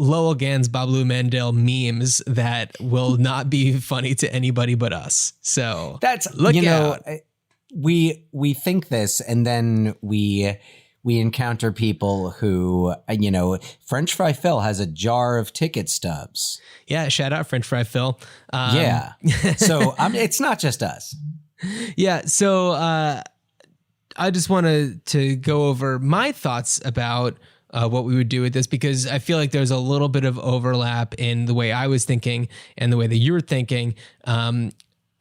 Lowell, Ganz, Babaloo, Mandel memes that will not be funny to anybody but us. So that's, look out. We think this, and then we encounter people who, French Fry Phil has a jar of ticket stubs. Yeah. Shout out French Fry Phil. Yeah. So it's not just us. Yeah. So I just wanted to go over my thoughts about what we would do with this, because I feel like there's a little bit of overlap in the way I was thinking and the way that you were thinking.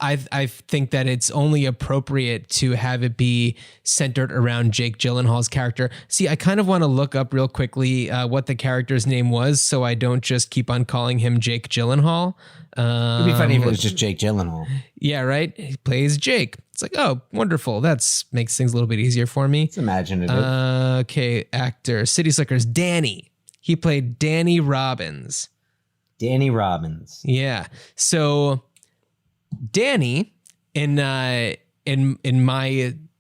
I think that it's only appropriate to have it be centered around Jake Gyllenhaal's character. See, I kind of want to look up real quickly what the character's name was, so I don't just keep on calling him Jake Gyllenhaal. It'd be funny if it was just Jake Gyllenhaal. Yeah, right? He plays Jake. It's like, oh, wonderful. That makes things a little bit easier for me. It's imaginative. Okay, actor. City Slickers, Danny. He played Danny Robbins. Danny Robbins. Yeah. So Danny, in my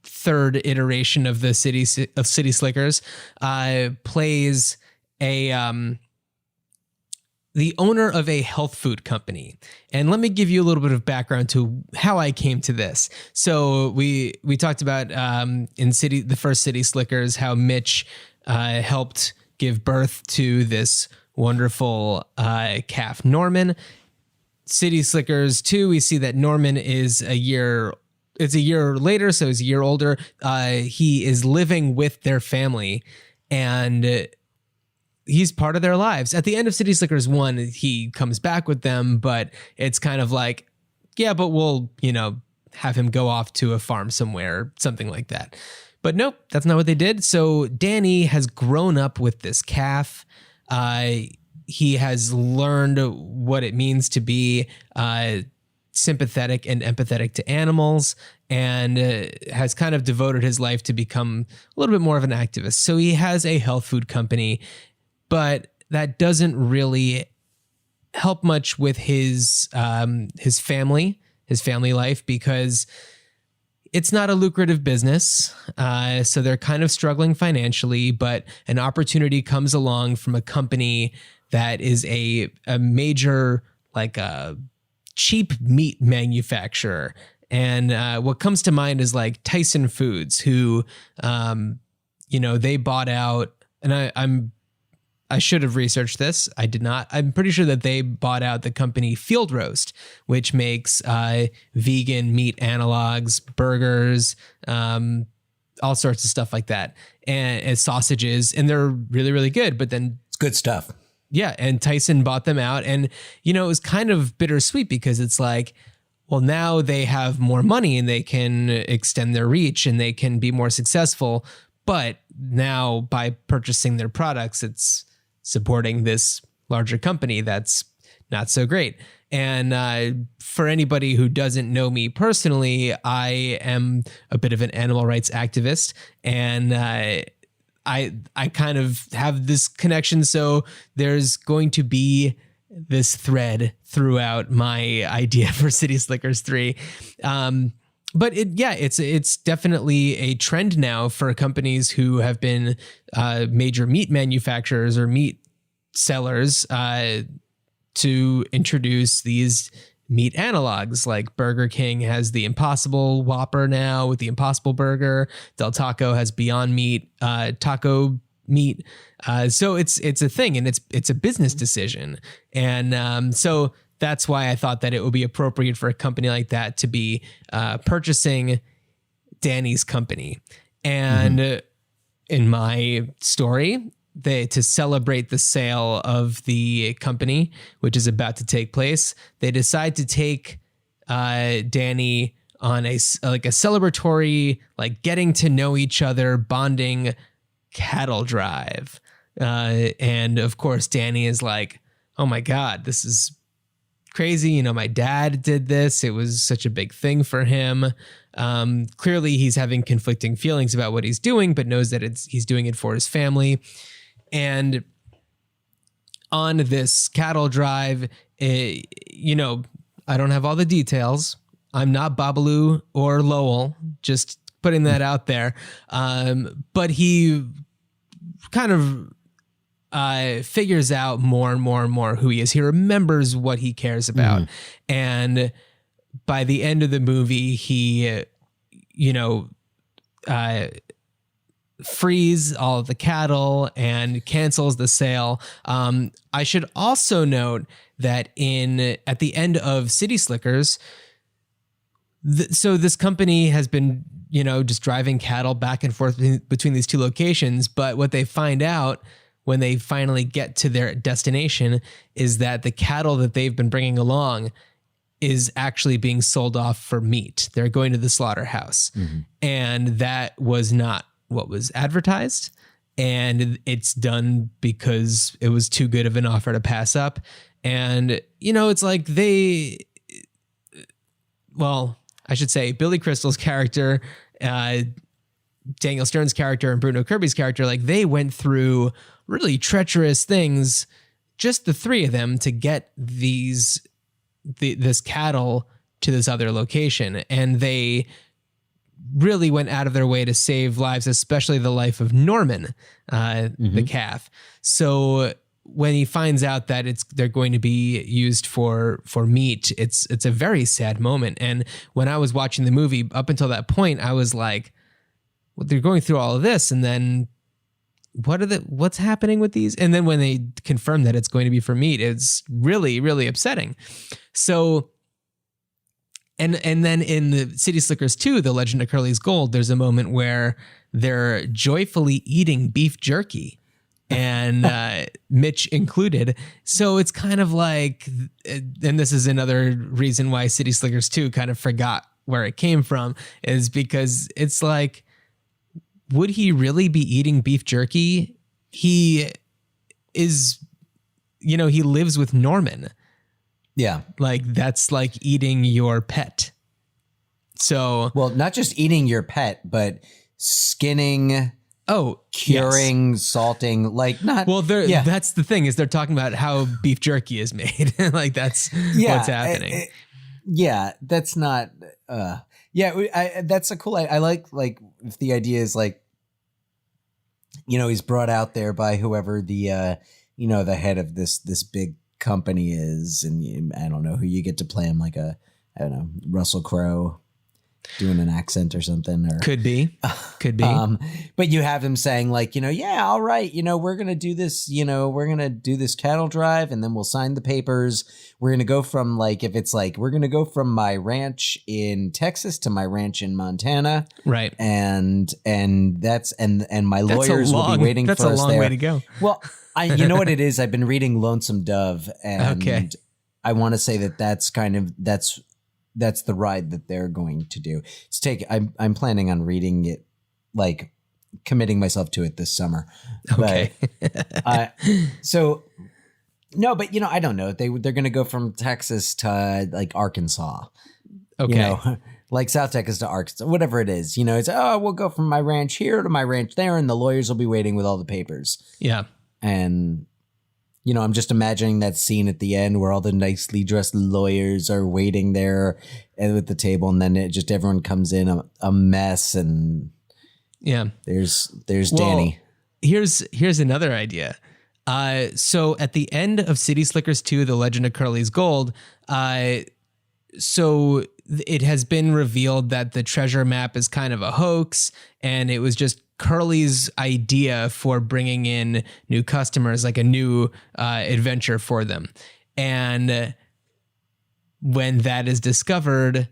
third iteration of the City Slickers, plays the owner of a health food company. And let me give you a little bit of background to how I came to this. So we talked about in the first City Slickers how Mitch helped give birth to this wonderful calf, Norman. City Slickers 2, we see that Norman is a year later, so he's a year older. He is living with their family, and he's part of their lives. At the end of City Slickers 1, he comes back with them, but it's kind of like, yeah, but we'll, have him go off to a farm somewhere, something like that. But nope, that's not what they did. So Danny has grown up with this calf. He has learned what it means to be sympathetic and empathetic to animals, and has kind of devoted his life to become a little bit more of an activist. So he has a health food company, but that doesn't really help much with his family life, because it's not a lucrative business. So they're kind of struggling financially, but an opportunity comes along from a company that is a major, like a cheap meat manufacturer. And what comes to mind is like Tyson Foods, who, they bought out, and I should have researched this. I did not. I'm pretty sure that they bought out the company Field Roast, which makes vegan meat analogs, burgers, all sorts of stuff like that, and sausages, and they're really, really good. But then It's good stuff. yeah, and Tyson bought them out, and it was kind of bittersweet, because it's like, well, now they have more money and they can extend their reach and they can be more successful. But now by purchasing their products, it's supporting this larger company that's not so great. And for anybody who doesn't know me personally, I am a bit of an animal rights activist, and I kind of have this connection. So there's going to be this thread throughout my idea for City Slickers 3. But it's definitely a trend now for companies who have been major meat manufacturers or meat sellers to introduce these meat analogs. Like Burger King has the Impossible Whopper now with the Impossible Burger. Del Taco has Beyond Meat, taco meat. So it's a thing, and it's a business decision. And so that's why I thought that it would be appropriate for a company like that to be purchasing Danny's company. And in my story, to celebrate the sale of the company, which is about to take place, they decide to take Danny on a celebratory, like getting to know each other, bonding cattle drive. And of course, Danny is like, oh my God, this is crazy. My dad did this. It was such a big thing for him. Clearly he's having conflicting feelings about what he's doing, but knows that he's doing it for his family. And on this cattle drive, I don't have all the details. I'm not Babaloo or Lowell, just putting that out there. But he kind of figures out more and more and more who he is. He remembers what he cares about. And by the end of the movie, he, frees all of the cattle and cancels the sale. I should also note that at the end of City Slickers, so this company has been, just driving cattle back and forth between these two locations. But what they find out when they finally get to their destination is that the cattle that they've been bringing along is actually being sold off for meat. They're going to the slaughterhouse. And that was not what was advertised. And it's done because it was too good of an offer to pass up. And, it's like I should say Billy Crystal's character, Daniel Stern's character, and Bruno Kirby's character, like they went through really treacherous things, just the three of them, to get this cattle to this other location. And they really went out of their way to save lives, especially the life of Norman, the calf. So when he finds out that they're going to be used for meat, it's a very sad moment. And when I was watching the movie, up until that point, I was like, well, they're going through all of this, and then what's happening with these? And then when they confirm that it's going to be for meat, it's really, really upsetting. So, and then in the City Slickers 2, The Legend of Curly's Gold, there's a moment where they're joyfully eating beef jerky, and Mitch included. So it's kind of like, and this is another reason why City Slickers 2 kind of forgot where it came from, is because it's like, would he really be eating beef jerky? He is, he lives with Norman. Yeah. Like that's like eating your pet. So, well, not just eating your pet, but skinning, curing, salting, like not. Well, that's the thing is they're talking about how beef jerky is made. Like that's what's happening. That's not. That's a cool. I like if the idea is like, he's brought out there by whoever the the head of this big company is, and I don't know who you get to play him, like I don't know, Russell Crowe doing an accent or something, or could be. But you have him saying like, all right, we're going to do this, we're going to do this cattle drive and then we'll sign the papers. We're going to go from like, if it's like, we're going to go from my ranch in Texas to my ranch in Montana. Right. And that's, and my lawyers will be waiting for us there. That's a long way to go. Well, you know what it is? I've been reading Lonesome Dove, and I want to say that's kind of, that's the ride that they're going to do. I'm planning on reading it, like committing myself to it this summer. Okay. But, I don't know. They're going to go from Texas to like Arkansas. Okay. Like South Texas to Arkansas, whatever it is. It's we'll go from my ranch here to my ranch there, and the lawyers will be waiting with all the papers. Yeah. And I'm just imagining that scene at the end where all the nicely dressed lawyers are waiting there at the table, and then everyone comes in a mess, and there's Danny. Here's another idea. So at the end of City Slickers 2, The Legend of Curly's Gold, so it has been revealed that the treasure map is kind of a hoax, and it was just Curly's idea for bringing in new customers, like a new adventure for them. And when that is discovered,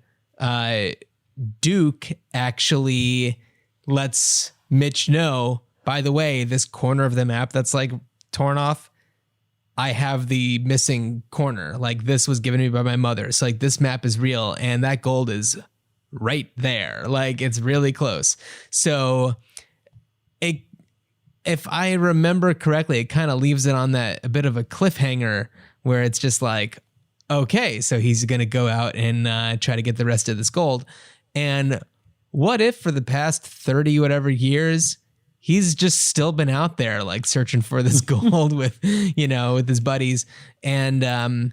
Duke actually lets Mitch know, by the way, this corner of the map that's like torn off, I have the missing corner. Like this was given to me by my mother. So like this map is real and that gold is right there. Like it's really close. So if I remember correctly, it kind of leaves it on a bit of a cliffhanger where it's just like, okay, so he's going to go out and try to get the rest of this gold. And what if for the past 30 whatever years, he's just still been out there like searching for this gold with his buddies. And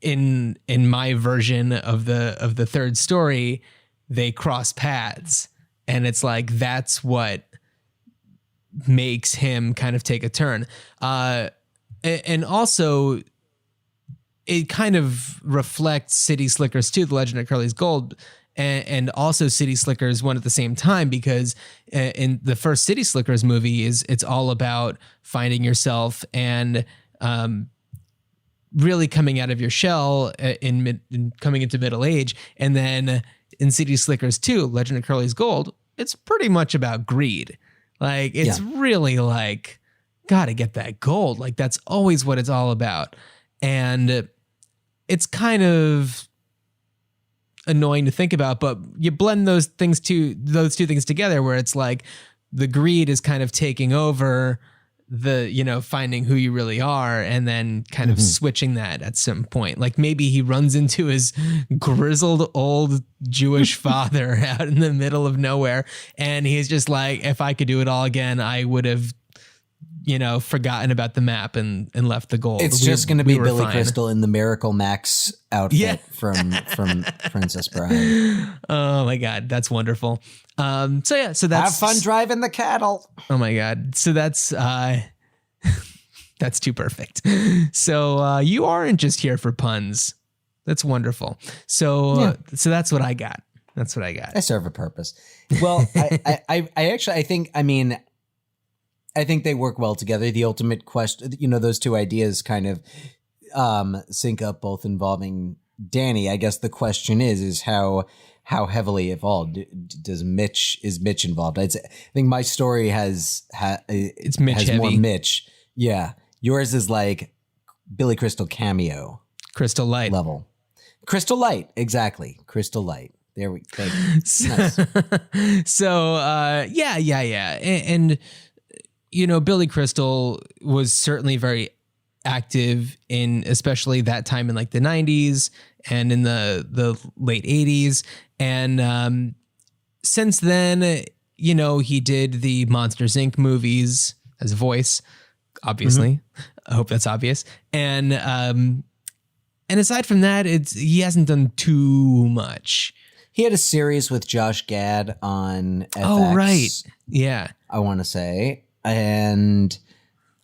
in my version of the third story, they cross paths. And it's like, that's what makes him kind of take a turn. And also it kind of reflects City Slickers 2, The Legend of Curly's Gold, and also City Slickers 1 at the same time, because in the first City Slickers movie it's all about finding yourself and really coming out of your shell in coming into middle age. And then in City Slickers 2, Legend of Curly's Gold, it's pretty much about greed. Like it's really like, gotta get that gold. Like that's always what it's all about. And it's kind of annoying to think about, but you blend those two things together where it's like the greed is kind of taking over the, finding who you really are, and then kind of switching that at some point. Like maybe he runs into his grizzled old Jewish father out in the middle of nowhere, and he's just like, if I could do it all again, I would have, forgotten about the map and left the gold. It's just going to be Billy Crystal in the Miracle Max outfit from Princess Bride. Oh my God, that's wonderful. So that's have fun driving the cattle. Oh my God. So that's that's too perfect. So you aren't just here for puns. That's wonderful. So so that's what I got. That's what I got. I serve a purpose. Well, I think they work well together. The ultimate question, those two ideas kind of sync up, both involving Danny. I guess the question is how heavily involved is Mitch involved? I think my story has Mitch has heavy. more Mitch. Yeah, yours is like Billy Crystal cameo, Crystal Light level, Crystal Light, exactly, Crystal Light. There we go. Nice. So and Billy Crystal was certainly very active in especially that time in like the 90s and in the late 80s. And since then, you know, he did the Monsters Inc. movies as a voice, obviously. I hope that's obvious. And aside from that, he hasn't done too much. He had a series with Josh Gad on FX. Oh, right. Yeah. I want to say. And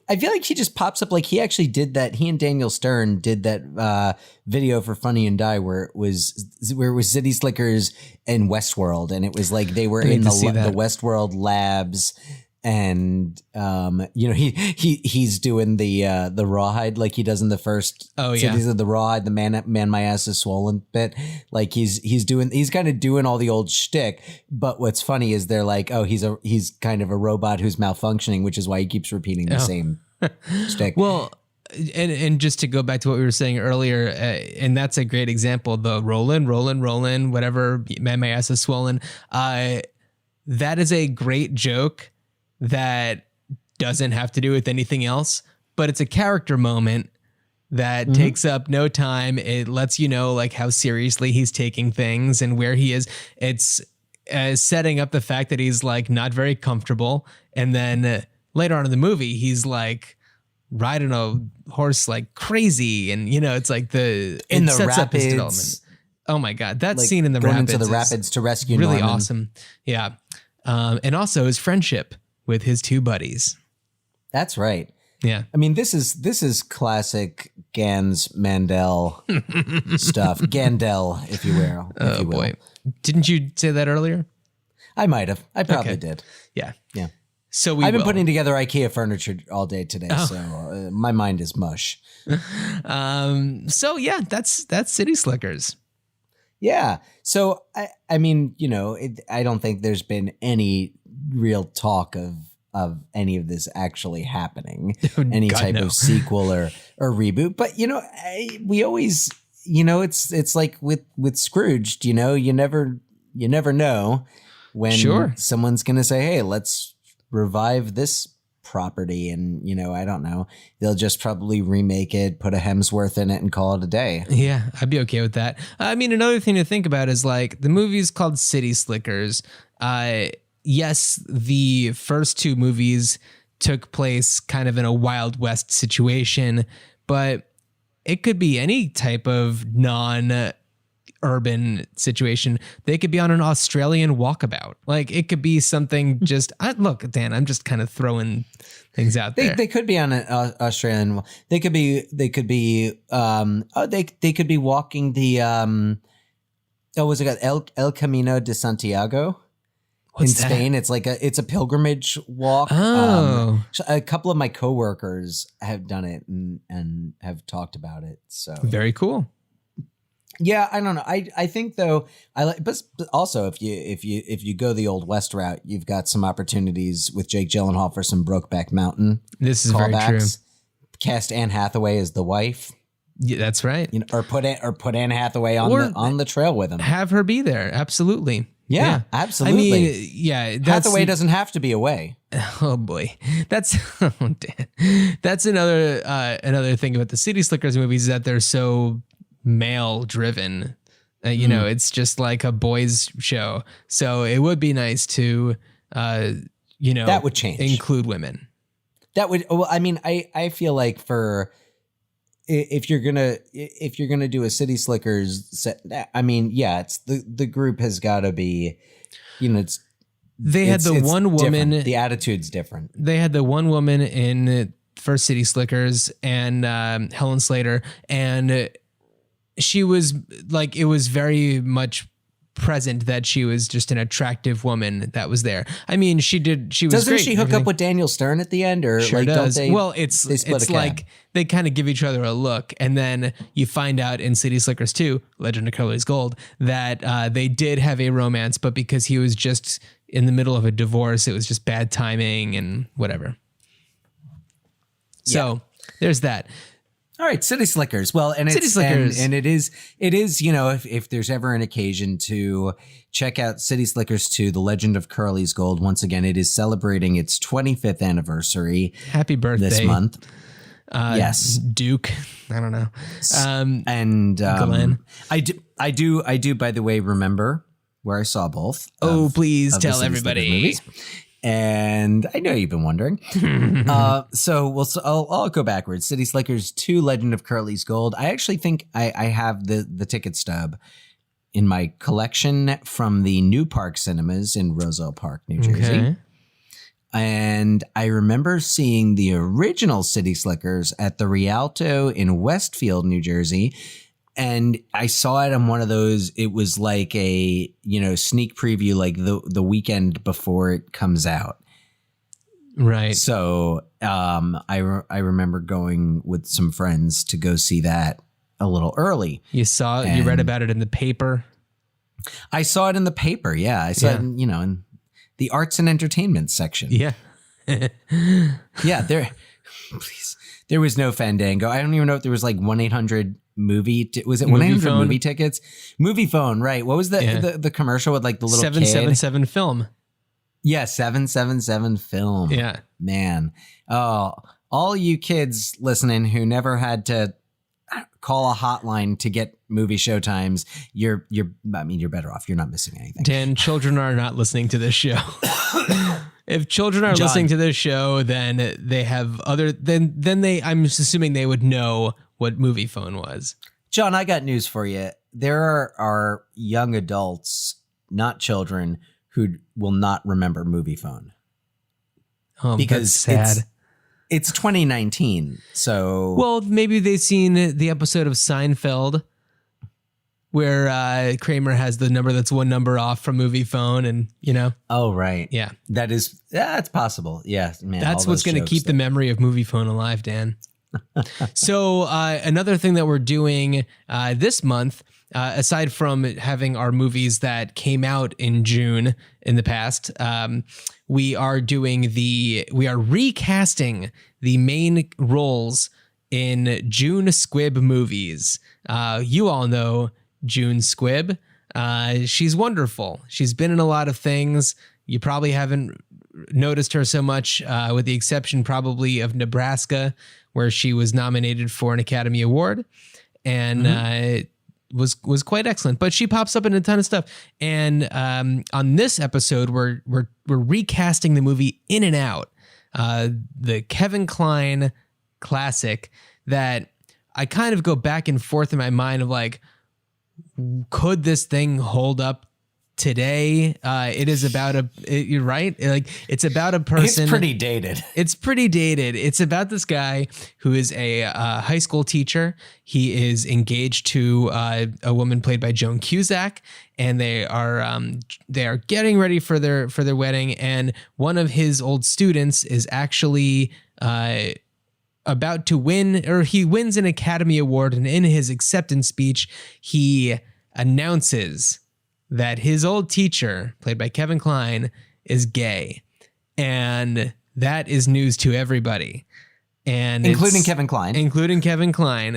I feel like he just pops up. Like he actually did that. He and Daniel Stern did that video for Funny and Die where it was City Slickers and Westworld. And it was like they were in the Westworld labs. And you know, he's doing the rawhide like he does in the first Cities of the Rawhide, the man my ass is swollen bit. Like he's kind of doing all the old shtick. But what's funny is they're like, oh, he's kind of a robot who's malfunctioning, which is why he keeps repeating the same shtick. Well, and just to go back to what we were saying earlier, and that's a great example. The rollin', whatever, man my ass is swollen. That is a great joke that doesn't have to do with anything else, but it's a character moment that takes up no time. It lets you know like how seriously he's taking things and where he is. It's setting up the fact that he's like not very comfortable. And then later on in the movie, he's like riding a horse like crazy. And you know, it's like it sets rapids, up his development. Oh my God. That like scene in the rapids into the rapids to rescue really Norman. Awesome. Yeah. And also his friendship with his two buddies. That's right. Yeah. I mean, this is classic Ganz Mandel stuff. Gandel, if you will. Oh boy. Didn't you say that earlier? I might have. I probably did. Yeah. Yeah. So I've been putting together IKEA furniture all day today, so my mind is mush. So yeah, that's City Slickers. Yeah. So I mean, you know, I don't think there's been any real talk of any of this actually happening, any type of sequel or reboot. But you know, we always, you know, it's like with Scrooged, you know, you never know when someone's gonna say, hey, let's revive this property, and you know, I don't know, they'll just probably remake it, put a Hemsworth in it and call it a day. Yeah, I'd be okay with that. I mean, another thing to think about is like the movie's called City Slickers. Yes, the first two movies took place kind of in a Wild West situation, but it could be any type of non-urban situation. They could be on an Australian walkabout. Like it could be something just, look, Dan, I'm just kind of throwing things out there. They could be on an Australian. They could be walking the, was it called El Camino de Santiago? What's in Spain, that? it's a pilgrimage walk. Oh, a couple of my coworkers have done it and have talked about it. So very cool. Yeah, I don't know. I think though but also if you go the old West route, you've got some opportunities with Jake Gyllenhaal for some Brokeback Mountain. This is very true. Cast Anne Hathaway as the wife. Yeah, that's right. You know, or put Anne Hathaway on the trail with him. Have her be there. Absolutely. Yeah, absolutely. I mean, yeah, Hathaway doesn't have to be away. Oh boy, that's another thing about the City Slickers movies is that they're so male driven. You know, it's just like a boys show. So it would be nice to, you know, that would change. Include women. That would. Well, I mean, I feel like if you're gonna do a City Slickers set, I mean, yeah, it's the group has got to be, you know, they had the one woman. Different. The attitude's different. They had the one woman in first City Slickers and Helen Slater, and she was like, it was very much present that she was just an attractive woman that was there. I mean, she was Doesn't great. She hook up with Daniel Stern at the end, or sure like, does. Don't they? Well, it's like they kind of give each other a look, and then you find out in City Slickers 2, Legend of Curly's Gold, that they did have a romance, but because he was just in the middle of a divorce, it was just bad timing and whatever. So there's that. All right, City Slickers. Well, and City Slickers. And it is, you know, if there's ever an occasion to check out City Slickers 2, The Legend of Curly's Gold, once again, it is celebrating its 25th anniversary. Happy birthday. This month. Yes. Duke. I don't know. Glenn. Glenn. I do. By the way, remember where I saw both. Please of the tell City everybody. Slickers movies. And I know you've been wondering. So I'll go backwards. City Slickers 2, Legend of Curly's Gold. I actually think I have the ticket stub in my collection from the New Park Cinemas in Roselle Park, New Jersey. Okay. And I remember seeing the original City Slickers at the Rialto in Westfield, New Jersey. And I saw it on one of those. It was like a, sneak preview, like the weekend before it comes out. Right. So I remember going with some friends to go see that a little early. You read about it in the paper. I saw it in the paper. Yeah. I saw it, in the arts and entertainment section. Yeah. Yeah. There was no Fandango. I don't even know if there was like 1-800 movie. Was it 1-800 movie tickets? Movie phone. Right. What was the commercial with like the little 777 film. Yeah. 777 film. Yeah. Man. Oh, all you kids listening who never had to call a hotline to get movie showtimes, you're better off. You're not missing anything. Dan, children are not listening to this show. If children are listening to this show, then they have I'm assuming they would know what movie phone was. John, I got news for you. There are young adults, not children, who will not remember movie phone. Because that's sad. It's 2019, so... Well, maybe they've seen the episode of Seinfeld where Kramer has the number that's one number off from movie phone and, Oh, right. Yeah. That's possible. Yeah, man. That's what's going to keep the memory of movie phone alive, Dan. So another thing that we're doing this month, aside from having our movies that came out in June in the past, we are recasting the main roles in June Squibb movies. You all know June Squibb. She's wonderful. She's been in a lot of things. You probably haven't noticed her so much, with the exception probably of Nebraska, where she was nominated for an Academy Award and was quite excellent. But she pops up in a ton of stuff. And on this episode, we're recasting the movie In and Out, the Kevin Kline classic that I kind of go back and forth in my mind of like, could this thing hold up today? It is about you're right. Like it's about a person. It's pretty dated. It's about this guy who is a high school teacher. He is engaged to a woman played by Joan Cusack, and they are getting ready for their wedding. And one of his old students is actually about to win, or he wins an Academy Award. And in his acceptance speech, he announces that his old teacher, played by Kevin Kline, is gay. And that is news to everybody. And including Kevin Kline.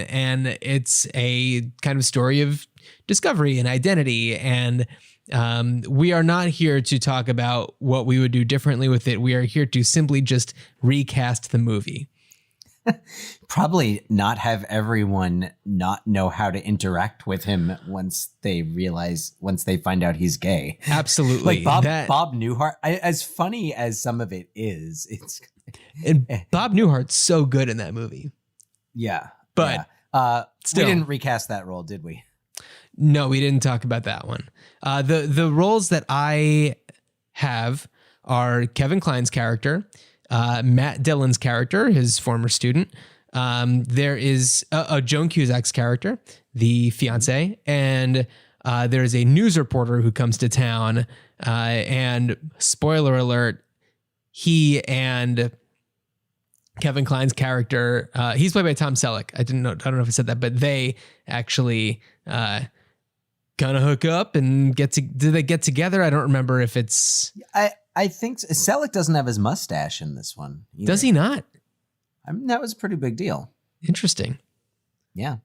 And it's a kind of story of discovery and identity. And we are not here to talk about what we would do differently with it. We are here to simply just recast the movie. Probably not have everyone not know how to interact with him once they find out he's gay. Absolutely. Like Bob Newhart, as funny as some of it is, and Bob Newhart's so good in that movie. Yeah. But still, we didn't recast that role, did we? No, we didn't talk about that one. The roles that I have are Kevin Kline's character, Matt Dillon's character, his former student. There is Joan Cusack's character, the fiance, and there is a news reporter who comes to town. And spoiler alert, he and Kevin Kline's character, he's played by Tom Selleck. I don't know if I said that, but they actually kind of hook up and do they get together? I don't remember if it's. I think Selleck doesn't have his mustache in this one either. Does he not? I mean, that was a pretty big deal. Interesting. Yeah.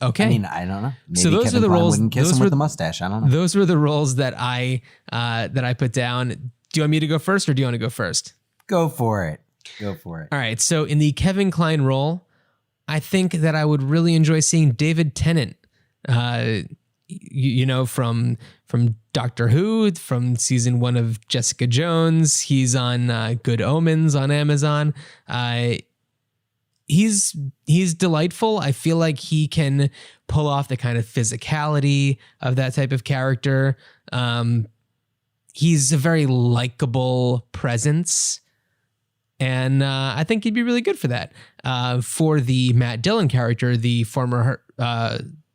Okay. I mean, I don't know. Maybe so those Kevin are the Kline roles. wouldn't kiss him with the mustache. I don't know. Those were the roles that I put down. Do you want me to go first, or do you want to go first? Go for it. Go for it. All right. So in the Kevin Kline role, I think that I would really enjoy seeing David Tennant. You know, from Doctor Who, from season 1 of Jessica Jones. He's on Good Omens on Amazon. He's delightful. I feel like he can pull off the kind of physicality of that type of character. He's a very likable presence. And I think he'd be really good for that. For the Matt Dillon character, the former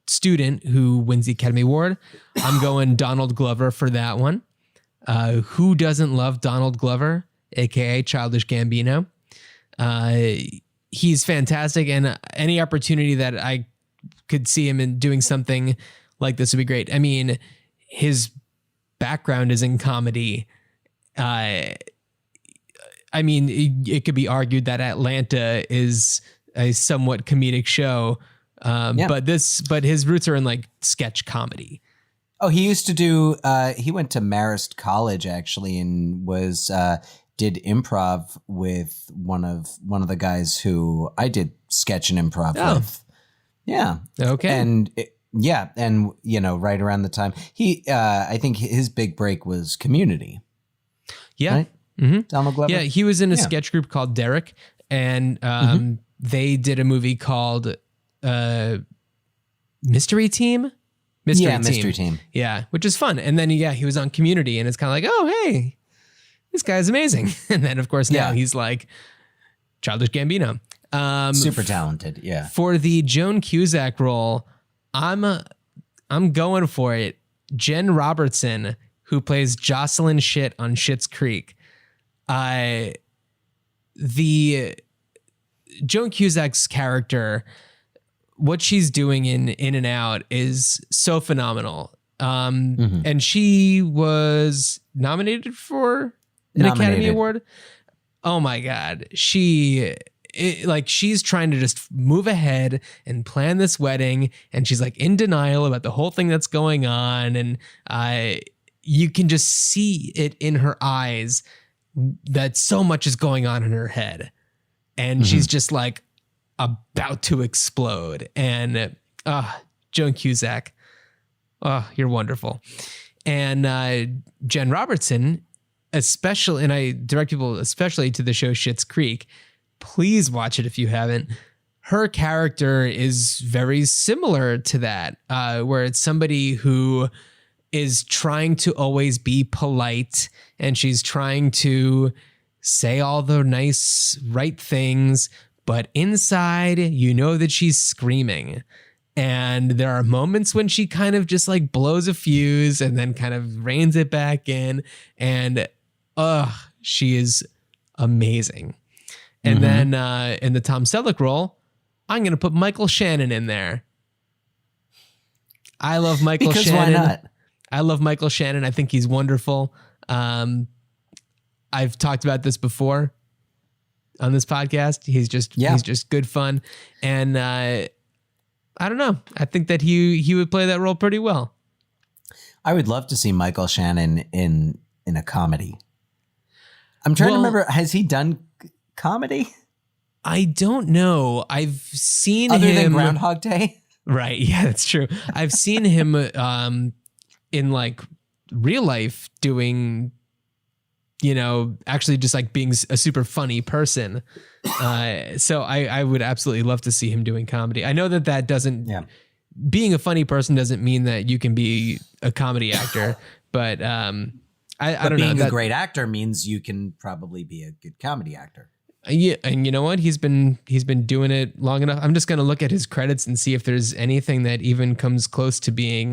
student who wins the Academy Award, I'm going Donald Glover for that one. Who doesn't love Donald Glover, aka Childish Gambino? He's fantastic, and any opportunity that I could see him in doing something like this would be great. I mean, his background is in comedy. I mean, it could be argued that Atlanta is a somewhat comedic show, but his roots are in like sketch comedy. Oh, he used to do. He went to Marist College actually, and was did improv with one of the guys who I did sketch and improv with. Yeah. Okay. And and you know, right around the time I think his big break was Community. Yeah. Right? Mm-hmm. Donald Glover. Yeah, he was in a sketch group called Derek, and they did a movie called Mystery Team. Mystery Team. Yeah, which is fun. And then he was on Community, and it's kind of like, oh hey, this guy's amazing. And then of course now he's like Childish Gambino. Super talented. Yeah. For the Joan Cusack role, I'm going for it. Jen Robertson, who plays Jocelyn Shit on Schitt's Creek. The Joan Cusack's character, what she's doing in and Out is so phenomenal. And she was nominated for an Academy Award. Oh my God. She's trying to just move ahead and plan this wedding. And she's like in denial about the whole thing that's going on. And you can just see it in her eyes that so much is going on in her head. And she's just like about to explode. And Joan Cusack, you're wonderful. And Jen Robertson, especially, and I direct people especially to the show Schitt's Creek. Please watch it if you haven't. Her character is very similar to that, where it's somebody who is trying to always be polite, and she's trying to say all the nice, right things, but inside, you know that she's screaming. And there are moments when she kind of just like blows a fuse and then kind of reins it back in. And she is amazing. And then in the Tom Selleck role, I'm going to put Michael Shannon in there. I love Michael Shannon. Why not? I love Michael Shannon. I think he's wonderful. I've talked about this before on this podcast. He's just good fun. And I don't know. I think that he would play that role pretty well. I would love to see Michael Shannon in a comedy. I'm trying to remember. Has he done comedy? I don't know. I've seen Other him than Groundhog Day. Right. Yeah, that's true. I've seen him in like real life doing, actually just like being a super funny person. So I would absolutely love to see him doing comedy. I know that doesn't, being a funny person doesn't mean that you can be a comedy actor, but I don't know. Being a great actor means you can probably be a good comedy actor. Yeah, and you know what? He's been doing it long enough. I'm just going to look at his credits and see if there's anything that even comes close to being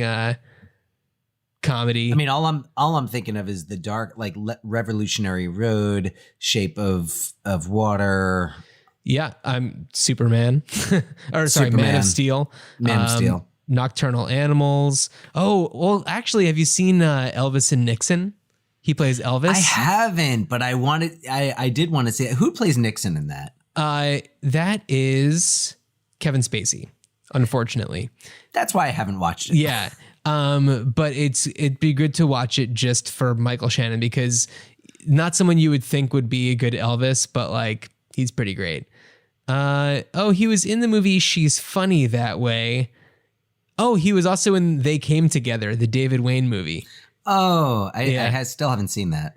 comedy. I mean, all I'm thinking of is the dark, like Revolutionary Road, Shape of Water. Yeah, I'm Superman. Man of Steel. Man of Steel. Nocturnal Animals. Oh, well, actually, have you seen Elvis and Nixon? He plays Elvis. I haven't, but I did want to see it. Who plays Nixon in that? That is Kevin Spacey, unfortunately. That's why I haven't watched it. Yeah. But it'd be good to watch it just for Michael Shannon, because not someone you would think would be a good Elvis, but like he's pretty great. He was in the movie She's Funny That Way. Oh, he was also in They Came Together, the David Wayne movie. Oh, I still haven't seen that.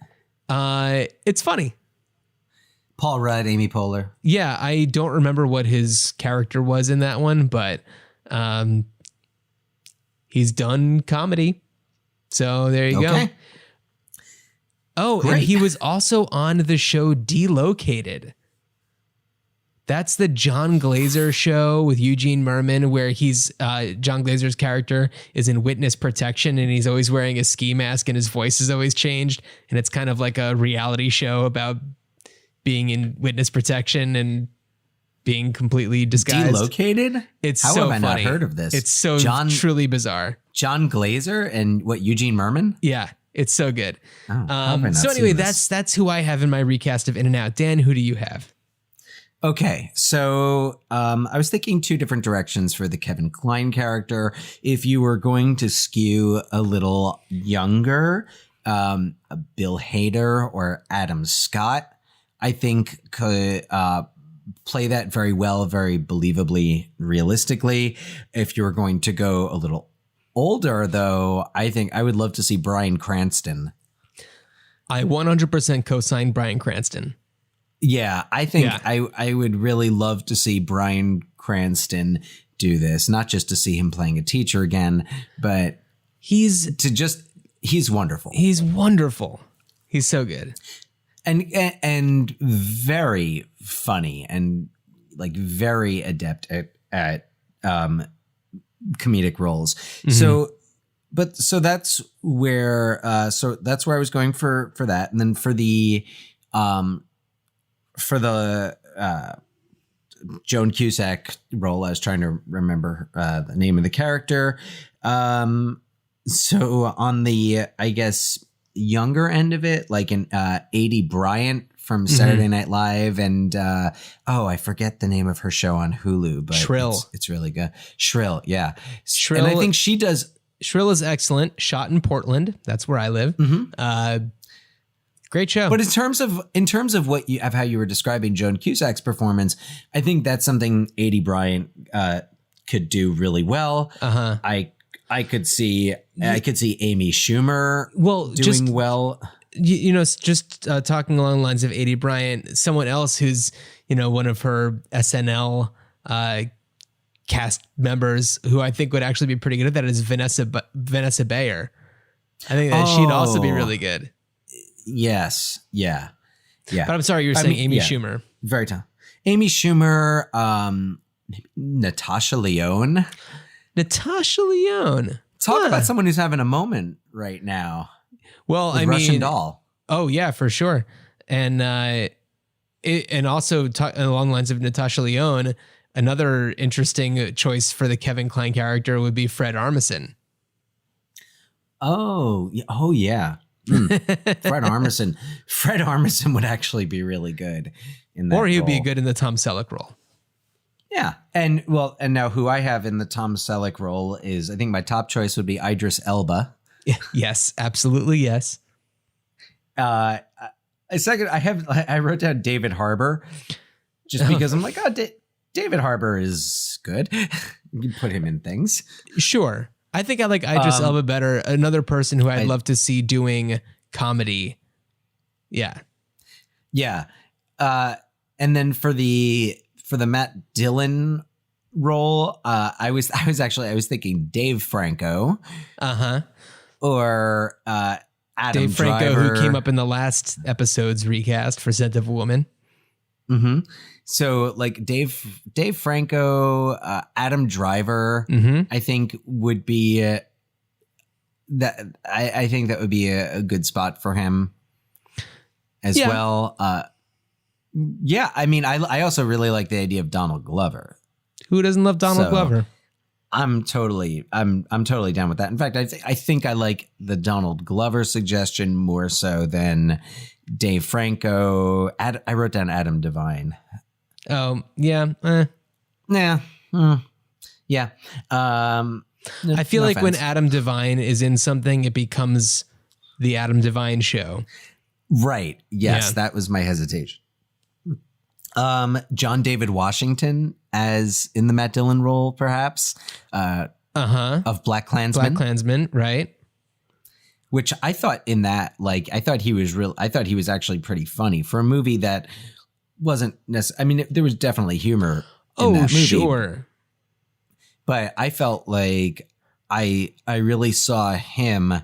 It's funny. Paul Rudd, Amy Poehler. Yeah, I don't remember what his character was in that one, but he's done comedy. So there you go. Oh, Great. and he was also on the show Delocated. That's the John Glazer show with Eugene Merman, where he's John Glazer's character is in witness protection and he's always wearing a ski mask and his voice is always changed. And it's kind of like a reality show about being in witness protection and being completely disguised. Delocated? It's How so have I funny. not heard of this? It's so truly bizarre. John Glazer and Eugene Merman? Yeah, it's so good. Oh, how have I not so seen anyway, this? that's who I have in my recast of In and Out. Dan, who do you have? Okay, so I was thinking two different directions for the Kevin Kline character. If you were going to skew a little younger, Bill Hader or Adam Scott, I think could play that very well, very believably, realistically. If you were going to go a little older, though, I think I would love to see Bryan Cranston. I 100% co-sign Bryan Cranston. Yeah, I think I would really love to see Bryan Cranston do this, not just to see him playing a teacher again, but he's wonderful. He's wonderful. He's so good. And very funny and like very adept at comedic roles. Mm-hmm. So that's where I was going for that. And then for the Joan Cusack role, I was trying to remember the name of the character. So on the, I guess, younger end of it, like an A.D. Bryant from Saturday Night Live, and I forget the name of her show on Hulu, but Shrill. It's really good. Shrill, yeah. Shrill, and I think she does. Shrill is excellent. Shot in Portland. That's where I live. Mm-hmm. Great show. But in terms of how you were describing Joan Cusack's performance, I think that's something A.D. Bryant could do really well. Uh-huh. I could see Amy Schumer doing well. Just talking along the lines of A.D. Bryant, someone else who's, one of her SNL cast members who I think would actually be pretty good at that is Vanessa Bayer. I think that she'd also be really good. Yes. Yeah. Yeah. But I'm sorry, you were saying Amy Schumer. Very tough. Amy Schumer, Natasha Lyonne. Talk about someone who's having a moment right now. Well, with Russian Doll. Oh yeah, for sure. And also along the lines of Natasha Lyonne, another interesting choice for the Kevin Kline character would be Fred Armisen. Oh yeah. Fred Armisen would actually be really good in that. Or he'd be good in the Tom Selleck role. Yeah. And now who I have in the Tom Selleck role is, I think my top choice would be Idris Elba. Yes, absolutely. Yes. A second, I wrote down David Harbour just because I'm like, David Harbour is good. You can put him in things. Sure. I think I like Idris Elba better. Another person who I'd love to see doing comedy. Yeah. Yeah. And then for the Matt Dillon role, I was thinking Dave Franco. Uh-huh. Or Adam Dave Franco, Driver, who came up in the last episode's recast for Scent of a Woman. Mm-hmm. So like Dave Franco, Adam Driver, I think would be that. I think that would be a good spot for him as well. Yeah, I mean, I also really like the idea of Donald Glover. Who doesn't love Donald Glover? I'm totally down with that. In fact, I think I like the Donald Glover suggestion more so than Dave Franco. I wrote down Adam Devine. Oh yeah, yeah. Yeah. I feel like when Adam Devine is in something, it becomes the Adam Devine show. Right. Yes, Yeah. that was my hesitation. John David Washington as in the Matt Dillon role, perhaps, of Black Klansman. Black Klansman, right? Which I thought in that, like, I thought he was actually pretty funny for a movie that wasn't necessarily, I mean, there was definitely humor in that movie. Sure. But I felt like I really saw him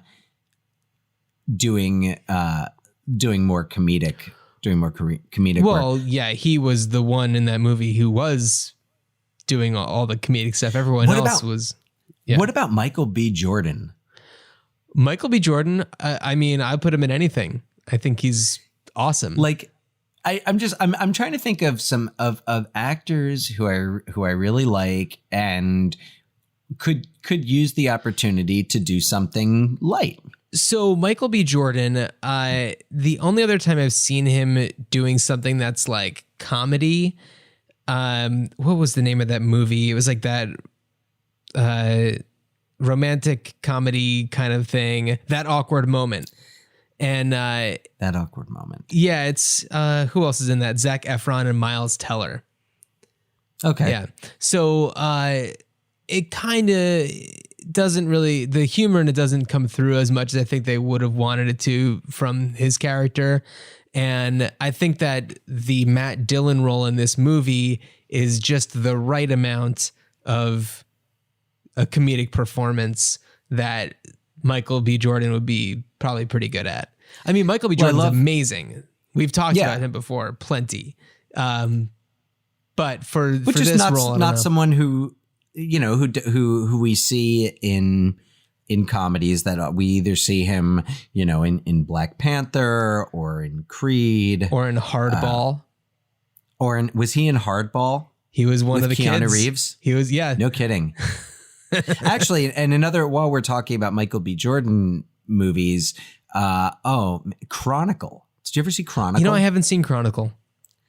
doing more comedic work. Well, yeah, he was the one in that movie who was doing all the comedic stuff. Everyone else was. Yeah. What about Michael B. Jordan? Michael B. Jordan, I mean, I put him in anything. I think he's awesome. Like, I'm trying to think of some of actors who I really like and could use the opportunity to do something light. So Michael B. Jordan, the only other time I've seen him doing something that's like comedy, what was the name of that movie? It was like that romantic comedy kind of thing, That Awkward Moment. And That Awkward Moment. Yeah, it's who else is in that? Zac Efron and Miles Teller. Okay. Yeah. So it kind of doesn't really, the humor in it doesn't come through as much as I think they would have wanted it to from his character. And I think that the Matt Dillon role in this movie is just the right amount of a comedic performance that Michael B. Jordan would be probably pretty good at. I mean, Michael B. Jordan's amazing. We've talked about him before, plenty. But for this role, not someone who, you know, who we see in comedies that we either see him, you know, in Black Panther or in Creed or in Hardball, was he in Hardball? He was one of the Keanu kids. Reeves. He was, yeah. No kidding. Actually, and while we're talking about Michael B. Jordan movies, Chronicle. Did you ever see Chronicle? You know, I haven't seen Chronicle.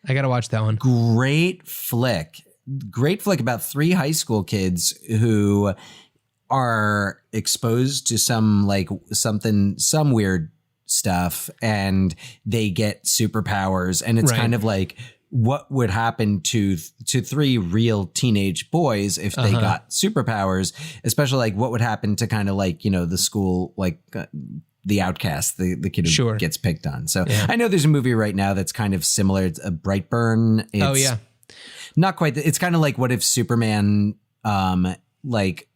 I got to watch that one. Great flick about 3 high school kids who are exposed to some weird stuff and they get superpowers, and it's kind of like what would happen to 3 real teenage boys if they got superpowers, especially like what would happen to kind of like, you know, the school, like the outcast, the kid who gets picked on. So I know there's a movie right now that's kind of similar. It's a Brightburn. It's not quite. It's kind of like what if Superman like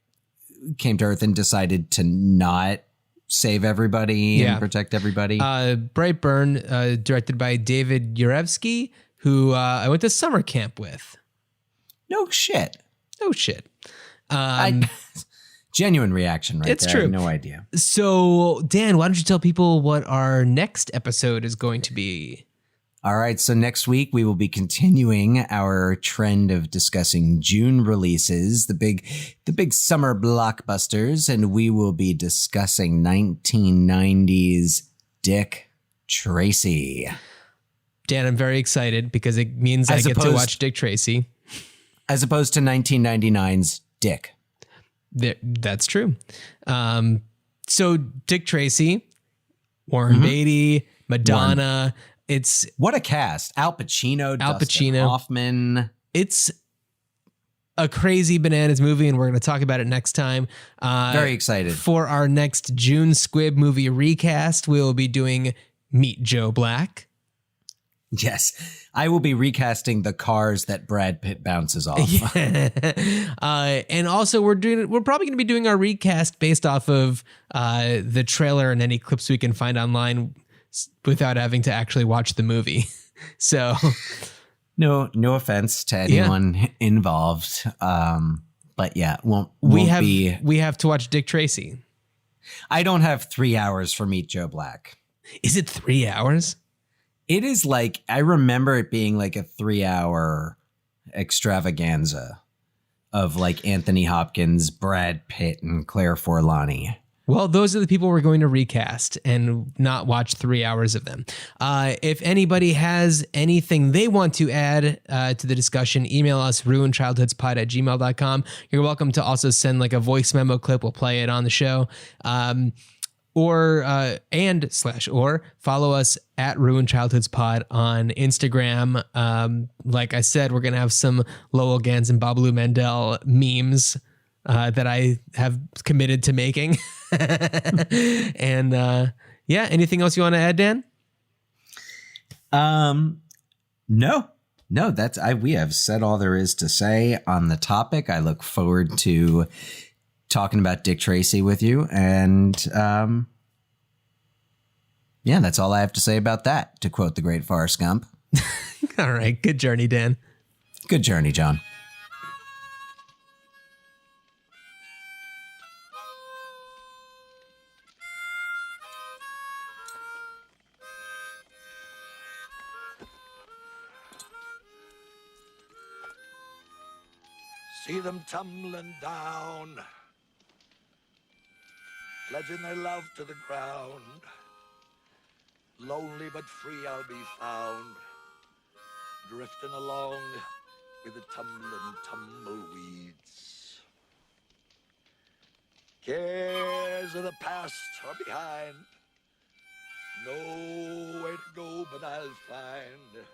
came to Earth and decided to not save everybody and protect everybody. Brightburn, directed by David Urevsky, who I went to summer camp with. No shit. Genuine reaction right it's there. True. I have no idea. So, Dan, why don't you tell people what our next episode is going to be? All right. So next week, we will be continuing our trend of discussing June releases, the big summer blockbusters, and we will be discussing 1990s Dick Tracy. Dan, I'm very excited because it means I get to watch Dick Tracy. As opposed to 1999's Dick. That's true. So Dick Tracy, Warren Beatty, Madonna. It's what a cast. Al Pacino, Hoffman. It's a crazy bananas movie, and we're going to talk about it next time. Very excited. For our next June Squibb movie recast, we will be doing Meet Joe Black. Yes, I will be recasting the cars that Brad Pitt bounces off. And also we're probably going to be doing our recast based off of the trailer and any clips we can find online without having to actually watch the movie. So no offense to anyone involved. But yeah, we have to watch Dick Tracy. I don't have 3 hours for Meet Joe Black. Is it 3 hours? It is like, I remember it being like a 3-hour extravaganza of like Anthony Hopkins, Brad Pitt, and Claire Forlani. Well, those are the people we're going to recast and not watch 3 hours of them. If anybody has anything they want to add to the discussion, email us, ruinchildhoodspod@gmail.com. You're welcome to also send like a voice memo clip. We'll play it on the show. or follow us at Ruined Childhoods Pod on Instagram. Like I said, we're going to have some Lowell, Ganz, and Babaloo Mandel memes that I have committed to making. And anything else you want to add, Dan? No, we have said all there is to say on the topic. I look forward to talking about Dick Tracy with you. And that's all I have to say about that, to quote the great Forrest Gump. All right. Good journey, Dan. Good journey, John. See them tumbling down, pledging their love to the ground. Lonely but free I'll be found, drifting along with the tumbling tumbleweeds. Cares of the past are behind, no way to go but I'll find